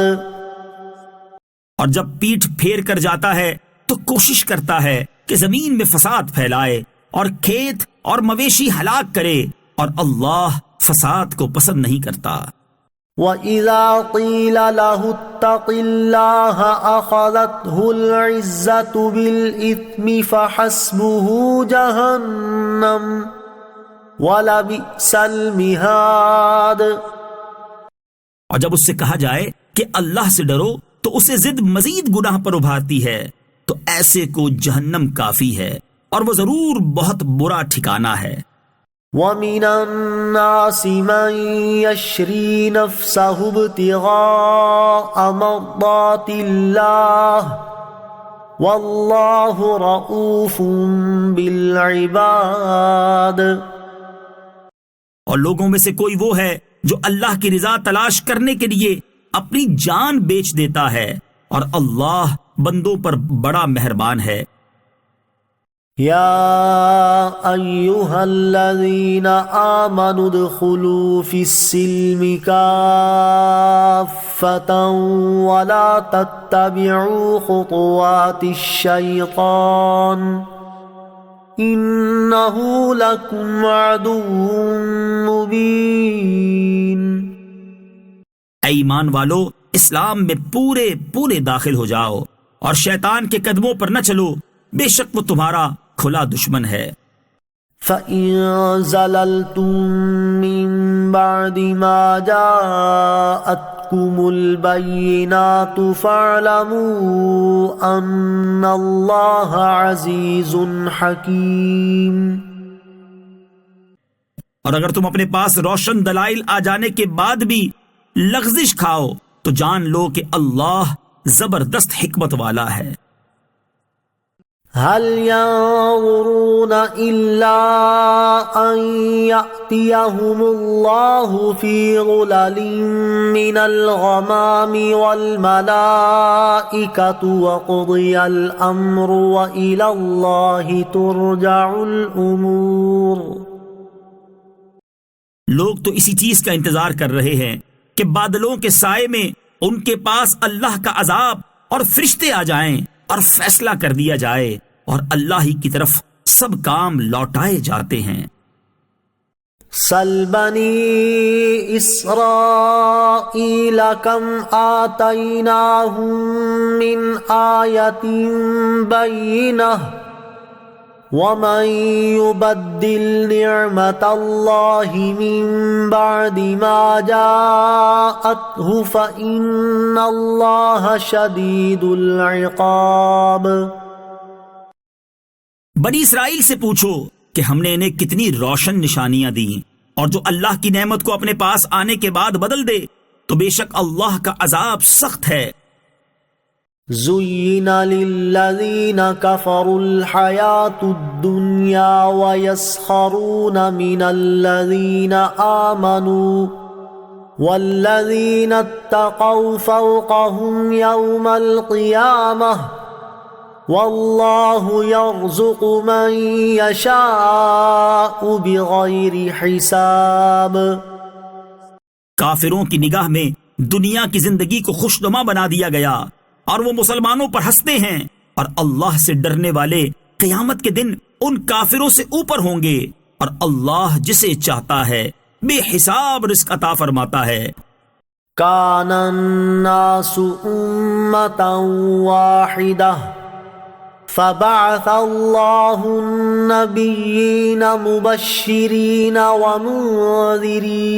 اور جب پیٹھ پھیر کر جاتا ہے تو کوشش کرتا ہے کہ زمین میں فساد پھیلائے اور کھیت اور مویشی ہلاک کرے، اور اللہ فساد کو پسند نہیں کرتا۔ وَإِذَا قِيلَ لَهُ اتَّقِ اللَّهَ أَخَذَتْهُ الْعِزَّةُ بِالْإِثْمِ فَحَسْبُهُ جَهَنَّمُ وَلَبِئْسَ الْمِهَادُ۔ اور جب اس سے کہا جائے کہ اللہ سے ڈرو تو اسے ضد مزید گناہ پر ابھارتی ہے، تو ایسے کو جہنم کافی ہے، اور وہ ضرور بہت برا ٹھکانہ ہے۔ وَمِنَ النَّاسِ مَن يَشْرِي نَفْسَهُ ابْتِغَاءَ مَرْضَاتِ اللَّهِ وَاللَّهُ رَءُوفٌ بِالْعِبَادِ۔ اور لوگوں میں سے کوئی وہ ہے جو اللہ کی رضا تلاش کرنے کے لیے اپنی جان بیچ دیتا ہے، اور اللہ بندوں پر بڑا مہربان ہے۔ یا ایہا الذین آمنوا ادخلوا فی السلم کافۃ ولا تتبعوا خطوات الشیطان انہ لکم عدو مبین۔ اے ایمان والو، اسلام میں پورے داخل ہو جاؤ، اور شیطان کے قدموں پر نہ چلو، بے شک وہ تمہارا کھلا دشمن ہے۔ فَإِن زَلَلْتُم مِّن بَعْدِ مَا جَاءَتْكُمُ الْبَيِّنَاتُ فَاعْلَمُوا أَنَّ اللَّهَ عَزِيزٌ حَكِيمٌ۔ اور اگر تم اپنے پاس روشن دلائل آ جانے کے بعد بھی لغزش کھاؤ تو جان لو کہ اللہ زبردست حکمت والا ہے۔ هل ينظرون إلا أن يأتيهم الله في غلل من الغمام والملائكة وقضي الأمر وإلى الله ترجع الأمور۔ لوگ تو اسی چیز کا انتظار کر رہے ہیں کہ بادلوں کے سائے میں ان کے پاس اللہ کا عذاب اور فرشتے آ جائیں اور فیصلہ کر دیا جائے، اور اللہ ہی کی طرف سب کام لوٹائے جاتے ہیں۔ سل بنی اسرائیل کم آتیناہم من آیت بینہ وَمَن يُبَدِّلْ نِعْمَةَ اللَّهِ مِن بَعْدِ مَا جَاءَتْهُ فَإِنَّ اللَّهَ شَدِيدُ الْعِقَابِ۔ بنی اسرائیل سے پوچھو کہ ہم نے انہیں کتنی روشن نشانیاں دیں، اور جو اللہ کی نعمت کو اپنے پاس آنے کے بعد بدل دے تو بے شک اللہ کا عذاب سخت ہے۔ زين للذين كفروا الحياة الدنيا ويسخرون من الذين آمنوا والذين اتقوا فوقهم يوم القيامة والله يرزق من يشاء بغير حساب. کافروں کی نگاہ میں دنیا کی زندگی کو خوشنما بنا دیا گیا اور وہ مسلمانوں پر ہنستے ہیں، اور اللہ سے ڈرنے والے قیامت کے دن ان کافروں سے اوپر ہوں گے، اور اللہ جسے چاہتا ہے بے حساب رزق عطا فرماتا ہے. كان الناس أمة واحدة فبعث الله النبيين مبشرين ومنذرين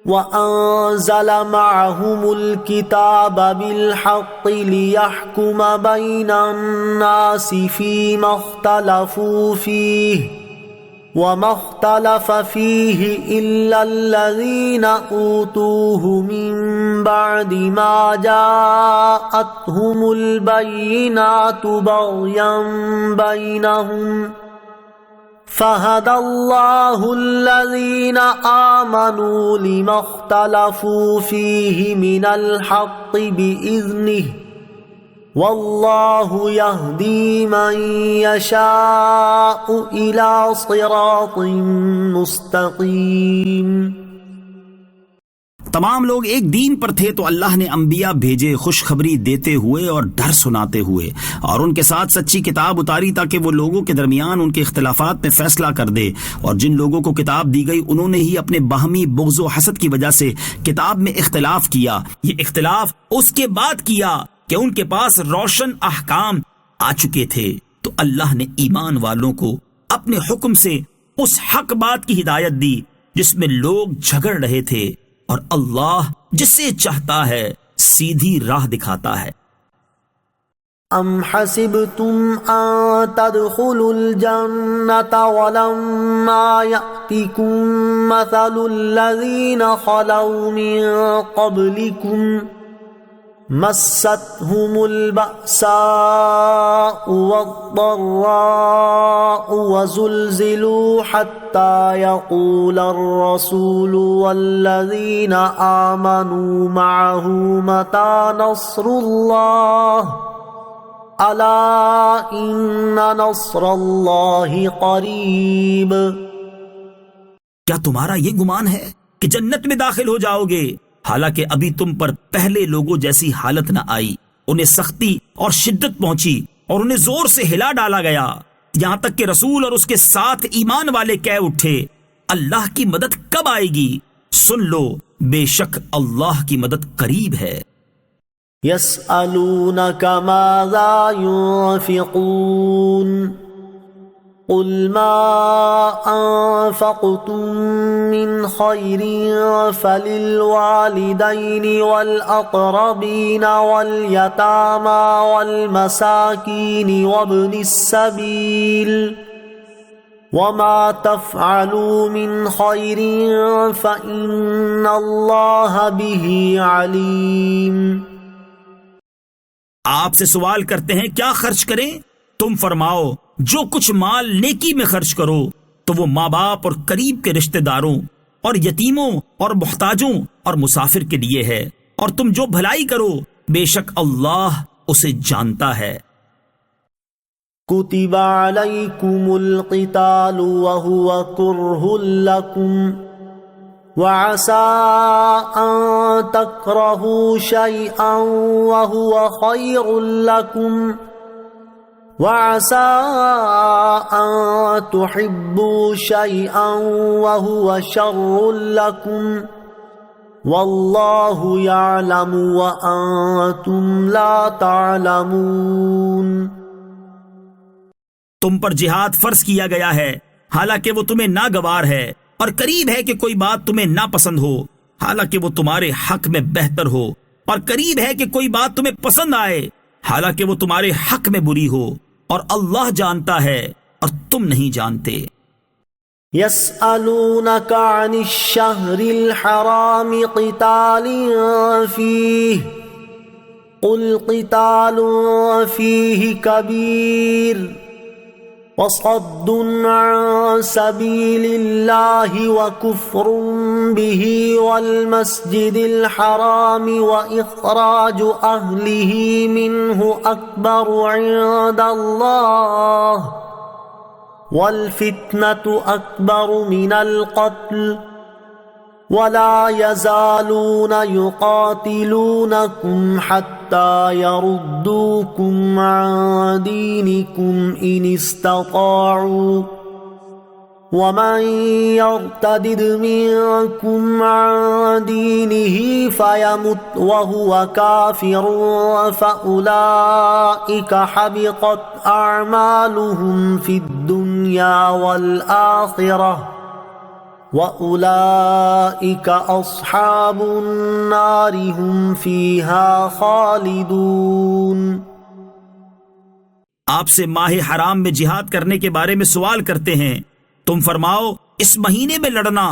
وأنزل معهم الكتاب بالحق ليحكم بين الناس فيما اختلفوا فيه وما اختلف فيه إلا الذين أوتوه من بعد ما جاءتهم البينات بغيا بينهم فهدى الله الذين آمنوا لما اختلفوا فيه من الحق بإذنه واللہ یہدی من یشاء الی صراط مستقیم. تمام لوگ ایک دین پر تھے تو اللہ نے انبیاء بھیجے خوشخبری دیتے ہوئے اور ڈر سناتے ہوئے، اور ان کے ساتھ سچی کتاب اتاری تاکہ وہ لوگوں کے درمیان ان کے اختلافات میں فیصلہ کر دے. اور جن لوگوں کو کتاب دی گئی انہوں نے ہی اپنے باہمی بغض و حسد کی وجہ سے کتاب میں اختلاف کیا. یہ اختلاف اس کے بعد کیا کہ ان کے پاس روشن احکام آ چکے تھے. تو اللہ نے ایمان والوں کو اپنے حکم سے اس حق بات کی ہدایت دی جس میں لوگ جھگڑ رہے تھے، اور اللہ جسے چاہتا ہے سیدھی راہ دکھاتا ہے. ام حسبتم ان تدخلوا الجنة ولما يأتكم مثل الذين خلوا من قبلكم مستهم البأساء والضراء وزلزلوا حتى يقول الرسول والذين آمنوا معه متى نصر الله ألا إن نصر الله قريب. کیا تمہارا یہ گمان ہے کہ جنت میں داخل ہو جاؤ گے حالانکہ ابھی تم پر پہلے لوگوں جیسی حالت نہ آئی؟ انہیں سختی اور شدت پہنچی اور انہیں زور سے ہلا ڈالا گیا، یہاں تک کہ رسول اور اس کے ساتھ ایمان والے کہہ اٹھے اللہ کی مدد کب آئے گی؟ سن لو بے شک اللہ کی مدد قریب ہے. يسألونك ماذا ينفقون قل ما أنفقتم من خير فللوالدين والأقربين واليتامى والمساكين وابن السبيل وما تفعلوا من خير فإن الله به عليم. آپ سے سوال کرتے ہیں کیا خرچ کریں؟ تم فرماؤ جو کچھ مال نیکی میں خرچ کرو تو وہ ماں باپ اور قریب کے رشتہ داروں اور یتیموں اور محتاجوں اور مسافر کے لیے ہے، اور تم جو بھلائی کرو بے شک اللہ اسے جانتا ہے. كتب عليكم القتال وهو كره لكم وعسى أن تكرهوا شيئا وهو خير لكم وعسى أن تحبوا شيئا وهو شر لكم والله يعلم وأنتم لا تعلمون. تم پر جہاد فرض کیا گیا ہے حالانکہ وہ تمہیں ناگوار ہے، اور قریب ہے کہ کوئی بات تمہیں ناپسند ہو حالانکہ وہ تمہارے حق میں بہتر ہو، اور قریب ہے کہ کوئی بات تمہیں پسند آئے حالانکہ وہ تمہارے حق میں بری ہو، اور اللہ جانتا ہے اور تم نہیں جانتے. يسألونك عن الشهر الحرام قتال فيه قل قتال فيه كبير وصد عن سبيل الله وكفر به والمسجد الحرام وإخراج أهله منه أكبر عند الله والفتنة أكبر من القتل ولا يزالون يقاتلونكم حتى يردوكم عن دينكم إن استطاعوا ومن يرتد منكم عن دينه فيمت وهو كافر فأولئك حبطت أعمالهم في الدنيا والآخرة وَأُولَئِكَ أَصْحَابُ النَّارِ هُمْ فِيهَا خَالِدُونَ۔ آپ سے ماہ حرام میں جہاد کرنے کے بارے میں سوال کرتے ہیں، تم فرماؤ اس مہینے میں لڑنا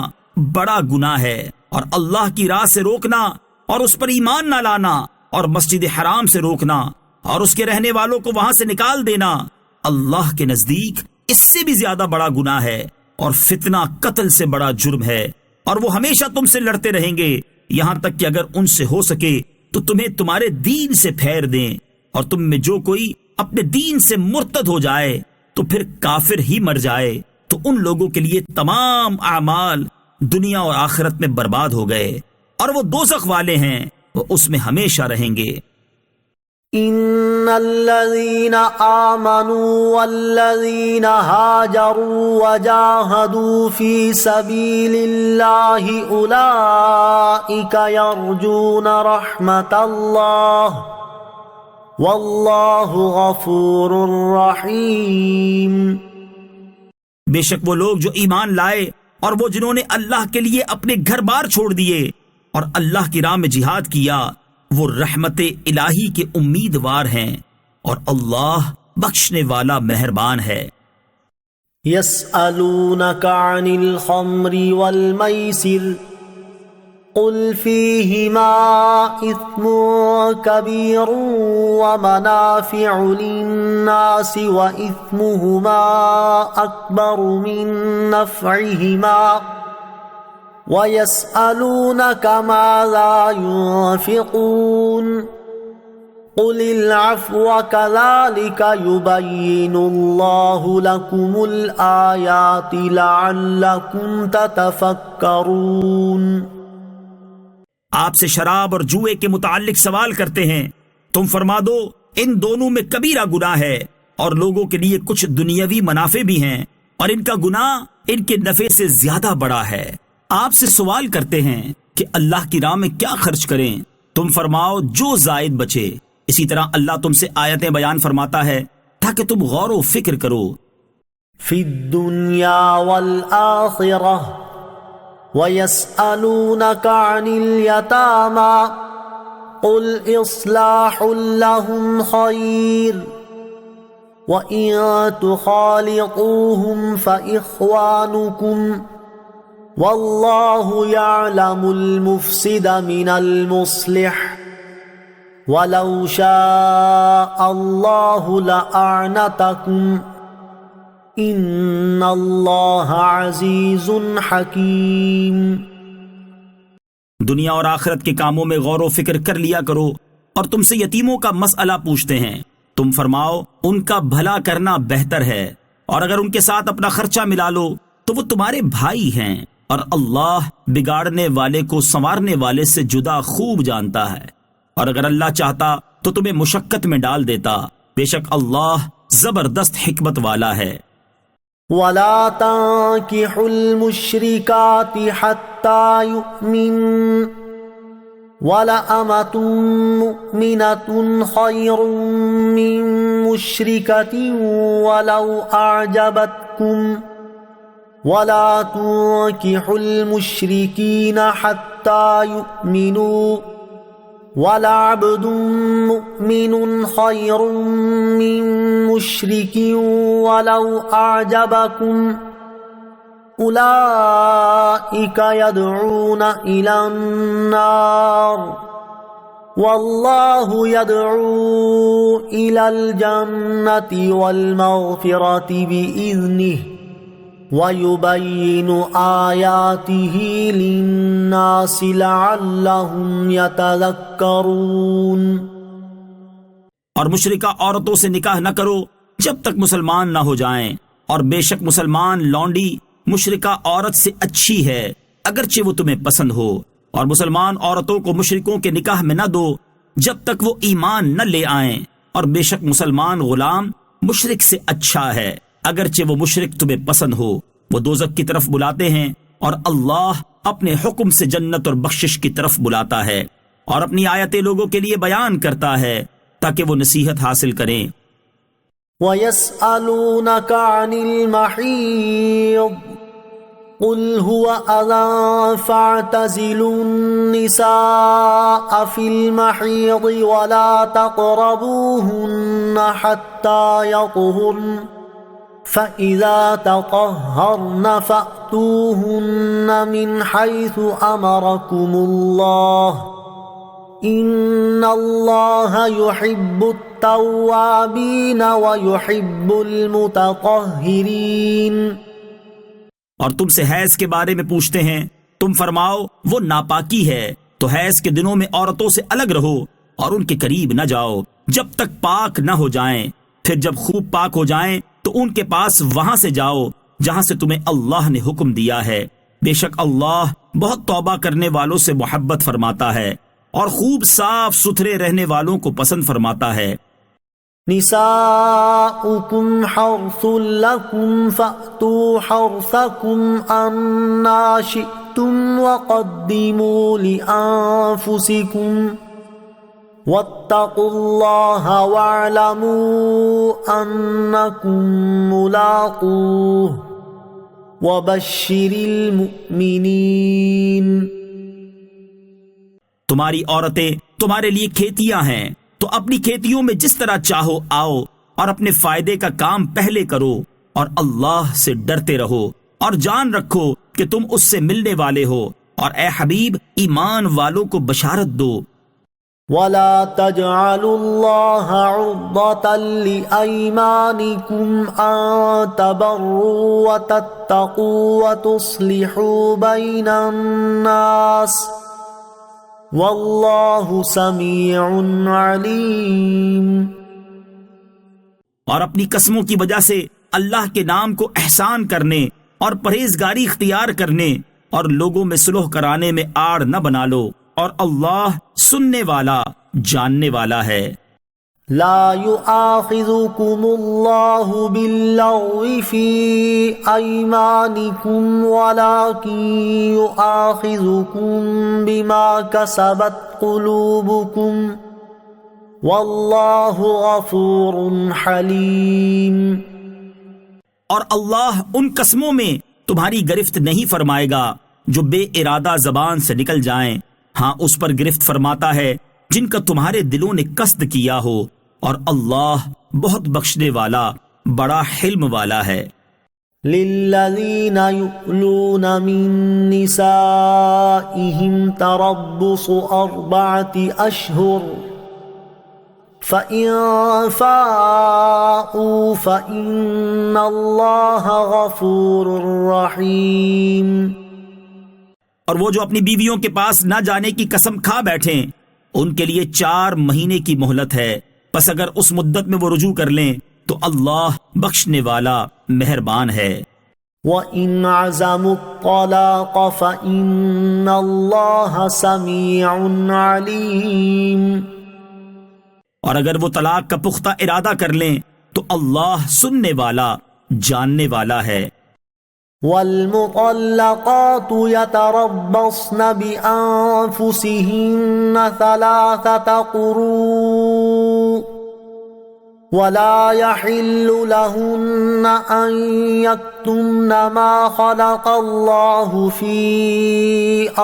بڑا گناہ ہے، اور اللہ کی راہ سے روکنا اور اس پر ایمان نہ لانا اور مسجد حرام سے روکنا اور اس کے رہنے والوں کو وہاں سے نکال دینا اللہ کے نزدیک اس سے بھی زیادہ بڑا گناہ ہے، اور فتنہ قتل سے بڑا جرم ہے، اور وہ ہمیشہ تم سے لڑتے رہیں گے یہاں تک کہ اگر ان سے ہو سکے تو تمہیں تمہارے دین سے پھیر دیں، اور تم میں جو کوئی اپنے دین سے مرتد ہو جائے تو پھر کافر ہی مر جائے تو ان لوگوں کے لیے تمام اعمال دنیا اور آخرت میں برباد ہو گئے، اور وہ دوزخ والے ہیں، وہ اس میں ہمیشہ رہیں گے۔ ان الذين آمنوا والذين هاجروا وجاهدوا في سبيل الله اولئك يرجون رحمة الله والله غفور رحيم۔ بے شک وہ لوگ جو ایمان لائے اور وہ جنہوں نے اللہ کے لیے اپنے گھر بار چھوڑ دیے اور اللہ کی راہ میں جہاد کیا، وہ رحمت الہی کے امیدوار ہیں، اور اللہ بخشنے والا مہربان ہے۔ يسألونك عن الخمر والميسر قل فيهما إثم كبير ومنافع للناس وإثمهما أكبر من نفعهما وَيَسْأَلُونَكَ مَاذَا يُنْفِقُونَ قُلِ الْعَفْوَ كَذَلِكَ يُبَيِّنُ اللَّهُ لَكُمُ الْآيَاتِ لَعَلَّكُمْ تَتَفَكَّرُونَ۔ آپ سے شراب اور جوئے کے متعلق سوال کرتے ہیں، تم فرما دو ان دونوں میں کبیرہ گناہ ہے، اور لوگوں کے لیے کچھ دنیاوی منافع بھی ہیں، اور ان کا گناہ ان کے نفع سے زیادہ بڑا ہے۔ آپ سے سوال کرتے ہیں کہ اللہ کی راہ میں کیا خرچ کریں، تم فرماؤ جو زائد بچے۔ اسی طرح اللہ تم سے آیتیں بیان فرماتا ہے تاکہ تم غور و فکر کرو۔ فی الدنیا والآخرہ وَيَسْأَلُونَكَ عَنِ الْيَتَامَى قُلْ إِصْلَاحٌ لَهُمْ خَيْرٌ وَإِن تُخَالِطُوهُمْ فَإِخْوَانُكُمْ وَاللَّهُ يَعْلَمُ الْمُفْسِدَ مِنَ الْمُصْلِحِ وَلَوْ شَاءَ اللَّهُ لَأَعْنَتَكُمْ إِنَّ اللَّهَ عَزِيزٌ حَكِيمٌ۔ دنیا اور آخرت کے کاموں میں غور و فکر کر لیا کرو، اور تم سے یتیموں کا مسئلہ پوچھتے ہیں، تم فرماؤ ان کا بھلا کرنا بہتر ہے، اور اگر ان کے ساتھ اپنا خرچہ ملا لو تو وہ تمہارے بھائی ہیں، اور اللہ بگاڑنے والے کو سنوارنے والے سے جدا خوب جانتا ہے، اور اگر اللہ چاہتا تو تمہیں مشقت میں ڈال دیتا، بے شک اللہ زبردست حکمت والا ہے۔ وَلَا تَنكِحُوا الْمُشْرِكَاتِ حَتَّى يُؤْمِنَّ وَلَأَمَةٌ مُؤْمِنَةٌ خَيْرٌ مِّن مُّشْرِكَةٍ وَلَوْ أَعْجَبَتْكُمْ وَلَا تُنكِحُوا الْمُشْرِكِينَ حَتَّى يُؤْمِنُوا وَلَعَبْدٌ مُؤْمِنٌ خَيْرٌ مِّن مُّشْرِكٍ وَلَوْ أَعْجَبَكُمْ أُولَئِكَ يَدْعُونَ إِلَى النَّارِ واللہ يدعو إلى الجنة والمغفرة بإذنه ويبين آياته للناس لعلهم يتذكرون۔ اور مشرکہ عورتوں سے نکاح نہ کرو جب تک مسلمان نہ ہو جائیں، اور بے شک مسلمان لونڈی مشرکہ عورت سے اچھی ہے اگرچہ وہ تمہیں پسند ہو، اور مسلمان عورتوں کو مشرکوں کے نکاح میں نہ دو جب تک وہ ایمان نہ لے آئیں، اور بے شک مسلمان غلام مشرک سے اچھا ہے اگرچہ وہ مشرک تمہیں پسند ہو۔ وہ دوزخ کی طرف بلاتے ہیں اور اللہ اپنے حکم سے جنت اور بخشش کی طرف بلاتا ہے، اور اپنی آیتیں لوگوں کے لیے بیان کرتا ہے تاکہ وہ نصیحت حاصل کریں۔ وَيَسْأَلُونَكَ عَنِ الْمَحِيضِ قُلْ هُوَ أَذًى فَاعْتَزِلُوا النِّسَاءَ فِي الْمَحِيضِ وَلَا تَقْرَبُوهُنَّ حَتَّى يَطْهُرْنَ فَإِذَا تَطَهَّرْنَ فَأْتُوهُنَّ مِنْ حَيْثُ أَمَرَكُمُ اللَّهُ إِنَّ اللَّهَ يُحِبُّ التَّوَّابِينَ وَيُحِبُّ الْمُتَطَهِّرِينَ۔ اور تم سے حیض کے بارے میں پوچھتے ہیں، تم فرماؤ وہ ناپاکی ہے، تو حیض کے دنوں میں عورتوں سے الگ رہو اور ان کے قریب نہ جاؤ جب تک پاک نہ ہو جائیں، پھر جب خوب پاک ہو جائیں تو ان کے پاس وہاں سے جاؤ جہاں سے تمہیں اللہ نے حکم دیا ہے، بے شک اللہ بہت توبہ کرنے والوں سے محبت فرماتا ہے اور خوب صاف ستھرے رہنے والوں کو پسند فرماتا ہے۔ نساؤکم حرث لکم فأتوا حرثکم انا شئتم وقدموا لأنفسکم واتقوا اللہ واعلموا انکم ملاقوہ وبشر المؤمنین۔ تمہاری عورتیں تمہارے لیے کھیتیاں ہیں، تو اپنی کھیتیوں میں جس طرح چاہو آؤ، اور اپنے فائدے کا کام پہلے کرو، اور اللہ سے ڈرتے رہو، اور جان رکھو کہ تم اس سے ملنے والے ہو، اور اے حبیب ایمان والوں کو بشارت دو۔ وَلَا تَجْعَلُوا اللَّهَ عُرْضَةً لِأَيْمَانِكُمْ أَن تَبَرُّوا وَتَتَّقُوا وَتُصْلِحُوا بَيْنَ النَّاسِ وَاللَّهُ سَمِيعٌ عَلِيمٌ۔ اور اپنی قسموں کی وجہ سے اللہ کے نام کو احسان کرنے اور پرہیزگاری اختیار کرنے اور لوگوں میں صلح کرانے میں آڑ نہ بنا لو، اور اللہ سننے والا جاننے والا ہے۔ لا يؤاخذكم الله باللغو في أيمانكم ولكن يؤاخذكم بما كسبت قلوبكم والله غفور حليم۔ اور اللہ ان قسموں میں تمہاری گرفت نہیں فرمائے گا جو بے ارادہ زبان سے نکل جائیں، ہاں اس پر گرفت فرماتا ہے جن کا تمہارے دلوں نے قصد کیا ہو، اور اللہ بہت بخشنے والا بڑا حلم والا ہے۔ للذین یؤلون من نسائهم تربص 4 اشہر فَإِن فَاءُوا فَإِنَّ اللَّهَ غَفُورٌ رَحِيمٌ۔ اور وہ جو اپنی بیویوں کے پاس نہ جانے کی قسم کھا بیٹھیں، ان کے لیے 4 مہینے کی مہلت ہے، پس اگر اس مدت میں وہ رجوع کر لیں تو اللہ بخشنے والا مہربان ہے۔ وَإِنْ عَزَمُوا الطَّلَاقَ فَإِنَّ اللَّهَ سَمِيعٌ عَلِيمٌ۔ اور اگر وہ طلاق کا پختہ ارادہ کر لیں تو اللہ سننے والا جاننے والا ہے۔ وَالْمُطَلَّقَاتُ يَتَرَبَّصْنَ بِأَنفُسِهِنَّ 3 قُرُوءٍ وَلَا يَحِلُّ لَهُنَّ أَن يَكْتُمْنَ مَا خَلَقَ اللَّهُ فِي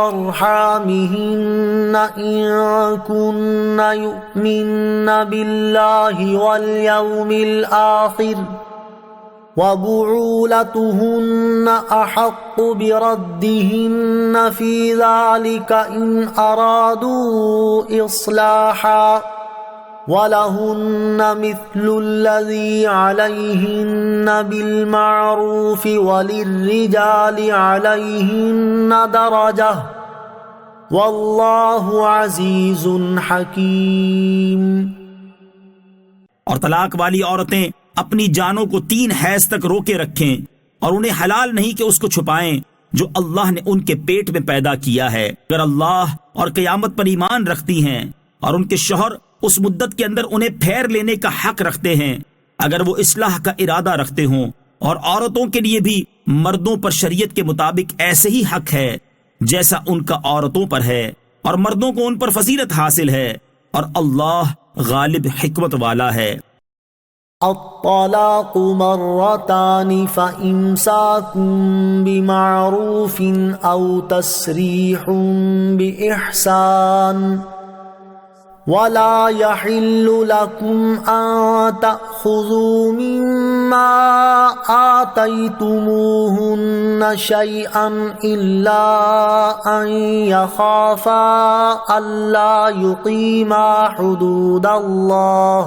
أَرْحَامِهِنَّ إِن كُنَّ يُؤْمِنَّ بِاللَّهِ وَالْيَوْمِ الْآخِرِ وبعولتهن أحق بردهن في ذلك إن أرادوا إصلاحا وَلَهُنَّ مِثْلُ الَّذِي عَلَيْهِنَّ بِالْمَعْرُوفِ وَلِلرِّجَالِ عَلَيْهِنَّ دَرَجَةٌ وَاللَّهُ عَزِيزٌ حَكِيمٌ۔ اور طلاق والی عورتیں اپنی جانوں کو 3 حیض تک روکے رکھیں اور انہیں حلال نہیں کہ اس کو چھپائیں جو اللہ نے ان کے پیٹ میں پیدا کیا ہے، اگر اللہ اور قیامت پر ایمان رکھتی ہیں، اور ان کے شوہر اس مدت کے اندر انہیں پھیر لینے کا حق رکھتے ہیں اگر وہ اصلاح کا ارادہ رکھتے ہوں، اور عورتوں کے لیے بھی مردوں پر شریعت کے مطابق ایسے ہی حق ہے جیسا ان کا عورتوں پر ہے، اور مردوں کو ان پر فضیلت حاصل ہے، اور اللہ غالب حکمت والا ہے۔ الطلاق مرتان فإمساك بمعروف أو تسريح بإحسان ولا يحل لكم أن تأخذوا مما آتيتموهن شيئا إلا أن يخافا ألا يقيما حدود الله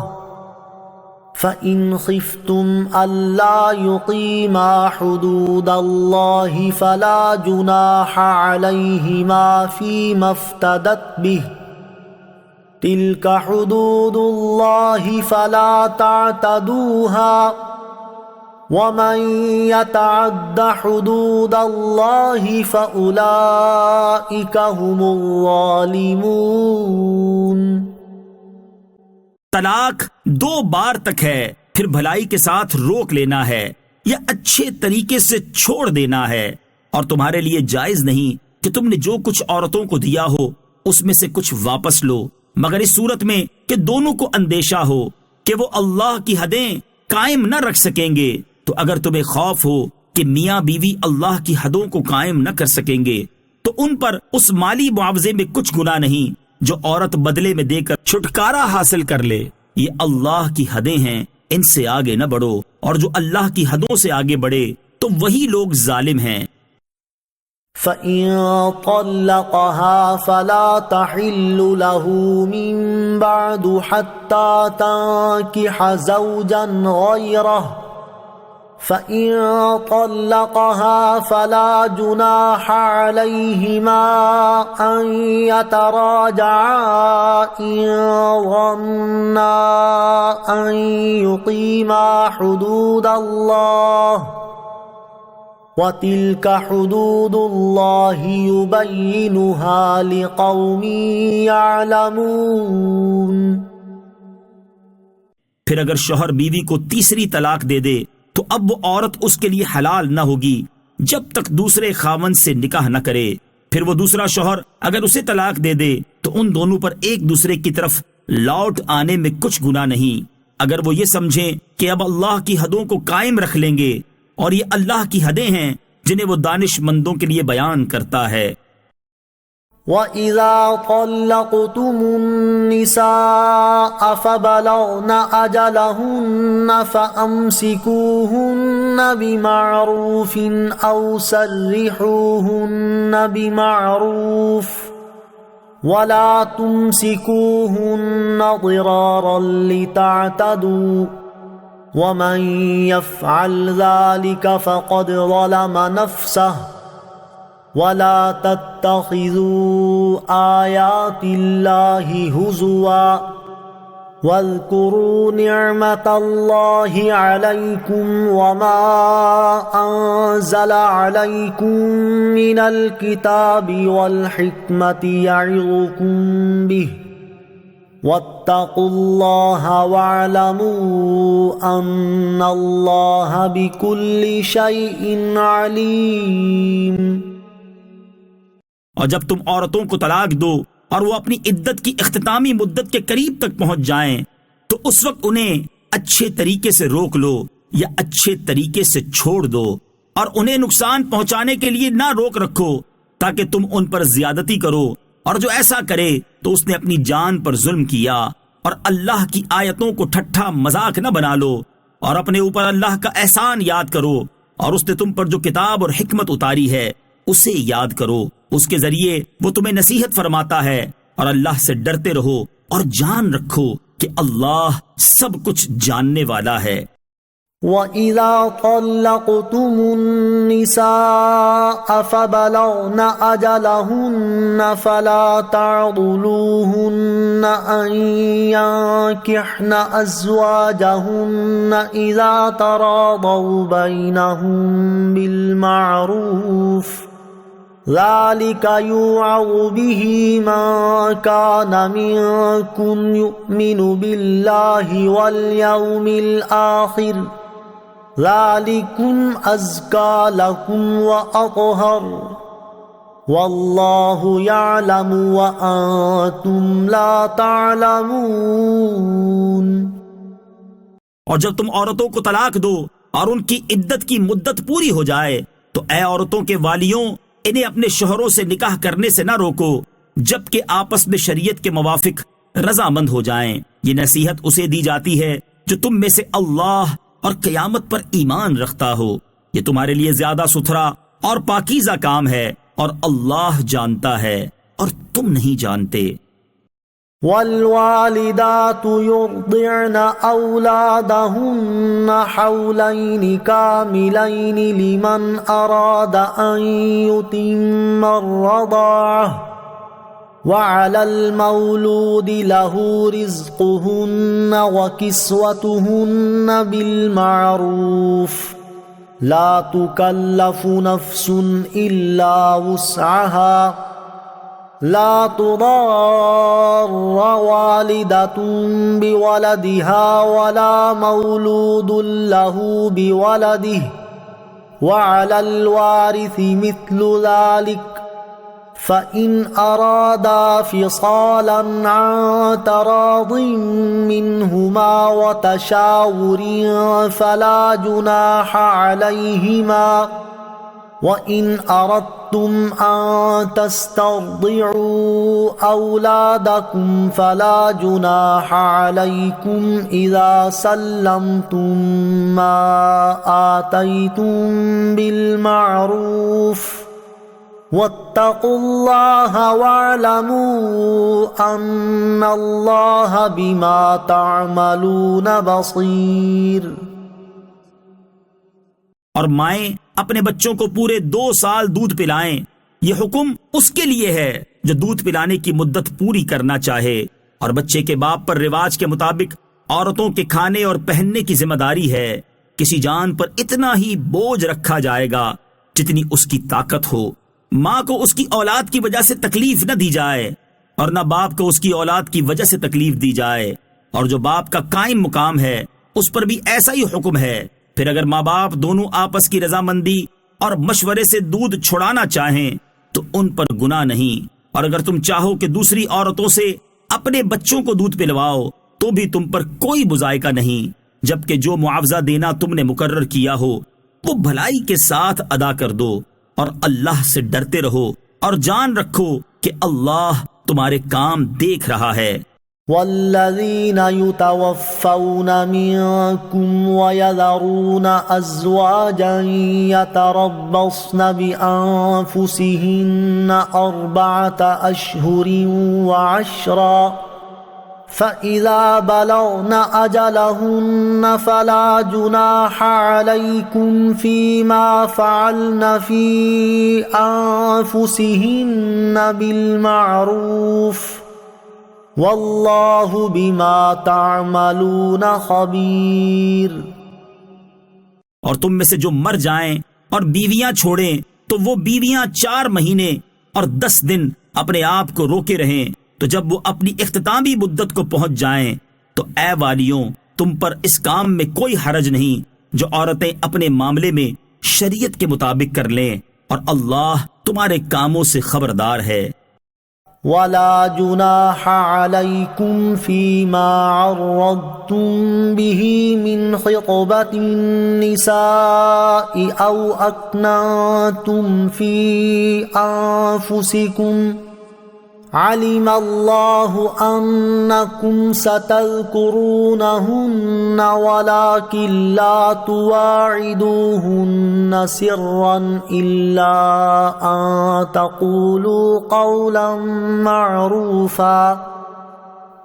فإن خفتم ألا يقيما حدود الله فلا جناح عليهما فيما افتدت به تلك حدود الله فلا تعتدوها ومن يتعد حدود الله فأولئك هم الظالمون۔ طلاق 2 بار تک ہے، پھر بھلائی کے ساتھ روک لینا ہے یا اچھے طریقے سے چھوڑ دینا ہے، اور تمہارے لیے جائز نہیں کہ تم نے جو کچھ عورتوں کو دیا ہو اس میں سے کچھ واپس لو، مگر اس صورت میں کہ دونوں کو اندیشہ ہو کہ وہ اللہ کی حدیں قائم نہ رکھ سکیں گے۔ تو اگر تمہیں خوف ہو کہ میاں بیوی اللہ کی حدوں کو قائم نہ کر سکیں گے تو ان پر اس مالی معاوضے میں کچھ گناہ نہیں جو عورت بدلے میں دے کر چھٹکارا حاصل کر لے۔ یہ اللہ کی حدیں ہیں، ان سے آگے نہ بڑھو، اور جو اللہ کی حدوں سے آگے بڑھے تو وہی لوگ ظالم ہیں۔ فَإِن طَلَّقَهَا فَلَا تَحِلُّ لَهُ مِن بَعْدُ حَتَّى تَنكِحَ زَوْجًا غَيْرَهُ فَإِن طَلَّقَهَا فَلَا جُنَاحَ عَلَيْهِمَا أَن يَتَرَاجَعَا إِن ظَنَّا أَن يُقِيمَا حُدُودَ اللَّهِ وَتِلْكَ حُدُودُ اللَّهِ يُبَيِّنُهَا لِقَوْمٍ يَعْلَمُونَ۔ پھر اگر شوہر بیوی کو تیسری طلاق دے دے تو اب وہ عورت اس کے لیے حلال نہ ہوگی جب تک دوسرے خاوند سے نکاح نہ کرے۔ پھر وہ دوسرا شوہر اگر اسے طلاق دے دے تو ان دونوں پر ایک دوسرے کی طرف لوٹ آنے میں کچھ گناہ نہیں، اگر وہ یہ سمجھیں کہ اب اللہ کی حدوں کو قائم رکھ لیں گے، اور یہ اللہ کی حدیں ہیں جنہیں وہ دانش مندوں کے لیے بیان کرتا ہے۔ وَإِذَا طَلَّقْتُمُ النِّسَاءَ فَبَلَغْنَ أَجَلَهُنَّ فَأَمْسِكُوهُنَّ بِمَعْرُوفٍ أَوْ سَرِّحُوهُنَّ بِمَعْرُوفٍ وَلَا تُمْسِكُوهُنَّ ضِرَارًا لِتَعْتَدُوا وَمَن يَفْعَلْ ذَلِكَ فَقَدْ ظَلَمَ نَفْسَهُ وَلَا تَتَّخِذُوا آيَاتِ اللَّهِ هُزُوًا وَاذْكُرُوا نِعْمَةَ اللَّهِ عَلَيْكُمْ وَمَا أَنزَلَ عَلَيْكُمْ مِنَ الْكِتَابِ وَالْحِكْمَةِ يَعِظُكُمْ بِهِ وَاتَّقُوا اللَّهَ وَاعْلَمُوا أَنَّ اللَّهَ بِكُلِّ شَيْءٍ عَلِيمٌ۔ اور جب تم عورتوں کو طلاق دو اور وہ اپنی عدت کی اختتامی مدت کے قریب تک پہنچ جائیں تو اس وقت انہیں اچھے طریقے سے روک لو یا اچھے طریقے سے چھوڑ دو، اور انہیں نقصان پہنچانے کے لیے نہ روک رکھو تاکہ تم ان پر زیادتی کرو، اور جو ایسا کرے تو اس نے اپنی جان پر ظلم کیا، اور اللہ کی آیتوں کو ٹھٹھا مذاق نہ بنا لو، اور اپنے اوپر اللہ کا احسان یاد کرو، اور اس نے تم پر جو کتاب اور حکمت اتاری ہے اسے یاد کرو، اس کے ذریعے وہ تمہیں نصیحت فرماتا ہے، اور اللہ سے ڈرتے رہو اور جان رکھو کہ اللہ سب کچھ جاننے والا ہے۔ وَإِذَا طَلَّقْتُمُ النِّسَاءَ فَبَلَغْنَ أَجَلَهُنَّ فَلَا تَعْضُلُوهُنَّ أَن يَنكِحْنَ أَزْوَاجَهُنَّ إِذَا تَرَاضَوْا بَيْنَهُم بِالْمَعْرُوفِ ذَلِكَ يُوعَظُ بِهِ مَن كَانَ مِنكُمْ يُؤْمِنُ بِاللَّهِ وَالْيَوْمِ الْآخِرِ ذَلِكُمْ أَزْكَى لَكُمْ وَأَطْهَرُ وَاللَّهُ يَعْلَمُ وَأَنْتُمْ لَا تَعْلَمُونَ۔ اور جب تم عورتوں کو طلاق دو اور ان کی عدت کی مدت پوری ہو جائے تو اے عورتوں کے والیوں، انہیں اپنے شوہروں سے نکاح کرنے سے نہ روکو جبکہ آپس میں شریعت کے موافق رضامند ہو جائیں۔ یہ نصیحت اسے دی جاتی ہے جو تم میں سے اللہ اور قیامت پر ایمان رکھتا ہو۔ یہ تمہارے لیے زیادہ ستھرا اور پاکیزہ کام ہے، اور اللہ جانتا ہے اور تم نہیں جانتے۔ والوالدات يرضعن أولادهن حولين كاملين لمن أراد أن يتم الرضاعة وعلى المولود له رزقهن وكسوتهن بالمعروف لا تكلف نفس إلا وسعها لا تضار والدة بولدها ولا مولود له بولده وعلى الوارث مثل ذلك فإن أرادا فصالا عن تراض منهما وتشاور فلا جناح عليهما وَإِنْ أَرَدْتُمْ أَن تَسْتَرْضِعُوا أَوْلَادَكُمْ فَلَا جُنَاحَ عَلَيْكُمْ إِذَا سَلَّمْتُمْ مَا آتَيْتُمْ بِالْمَعْرُوفِ وَاتَّقُوا اللَّهَ وَاعْلَمُوا أَنَّ اللَّهَ بِمَا تَعْمَلُونَ بَصِيرٌ۔ اور مائیں اپنے بچوں کو پورے 2 سال دودھ پلائیں۔ یہ حکم اس کے لیے ہے جو دودھ پلانے کی مدت پوری کرنا چاہے، اور بچے کے باپ پر رواج کے مطابق عورتوں کے کھانے اور پہننے کی ذمہ داری ہے۔ کسی جان پر اتنا ہی بوجھ رکھا جائے گا جتنی اس کی طاقت ہو۔ ماں کو اس کی اولاد کی وجہ سے تکلیف نہ دی جائے، اور نہ باپ کو اس کی اولاد کی وجہ سے تکلیف دی جائے، اور جو باپ کا قائم مقام ہے اس پر بھی ایسا ہی حکم ہے۔ پھر اگر ماں باپ دونوں آپس کی رضامندی اور مشورے سے دودھ چھڑانا چاہیں تو ان پر گناہ نہیں، اور اگر تم چاہو کہ دوسری عورتوں سے اپنے بچوں کو دودھ پلواؤ تو بھی تم پر کوئی مذائقہ نہیں، جبکہ جو معاوضہ دینا تم نے مقرر کیا ہو وہ بھلائی کے ساتھ ادا کر دو، اور اللہ سے ڈرتے رہو اور جان رکھو کہ اللہ تمہارے کام دیکھ رہا ہے۔ والذین یتوفون منکم ویذرون ازواجا یتربصن بانفسہن 4 اشہر وعشرا فَإِذَا بَلَغْنَ أَجَلَهُنَّ فَلَا جُنَاحَ عَلَيْكُمْ فِي مَا فَعَلْنَ فِي أَنفُسِهِنَّ بِالْمَعْرُوفِ وَاللَّهُ بِمَا تَعْمَلُونَ خَبِيرٌ۔ اور تم میں سے جو مر جائیں اور بیویاں چھوڑیں تو وہ بیویاں 4 مہینے اور 10 دن اپنے آپ کو روکے رہیں، تو جب وہ اپنی اختتامی مدت کو پہنچ جائیں تو اے والیوں تم پر اس کام میں کوئی حرج نہیں جو عورتیں اپنے معاملے میں شریعت کے مطابق کر لیں، اور اللہ تمہارے کاموں سے خبردار ہے۔ وَلَا جُنَاحَ عَلَيْكُمْ فِي مَا عَرَّضْتُمْ بِهِ مِنْ خِطْبَةِ النِّسَاءِ أَوْ أَكْنَنْتُمْ فِي أَنفُسِكُمْ علم الله أنكم ستذكرونهن ولكن لا تواعدوهن سرا إلا أن تقولوا قولا معروفا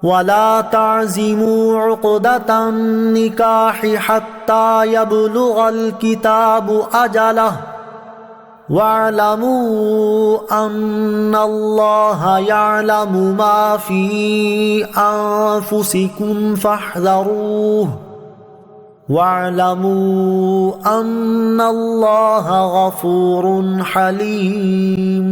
ولا تعزموا عقدة النكاح حتى يبلغ الكتاب أجله وَاعْلَمُوا أَنَّ اللَّهَ يَعْلَمُ مَا فِي أَنفُسِكُمْ فَاحْذَرُوهُ وَاعْلَمُوا أَنَّ اللَّهَ غَفُورٌ حَلِيمٌ۔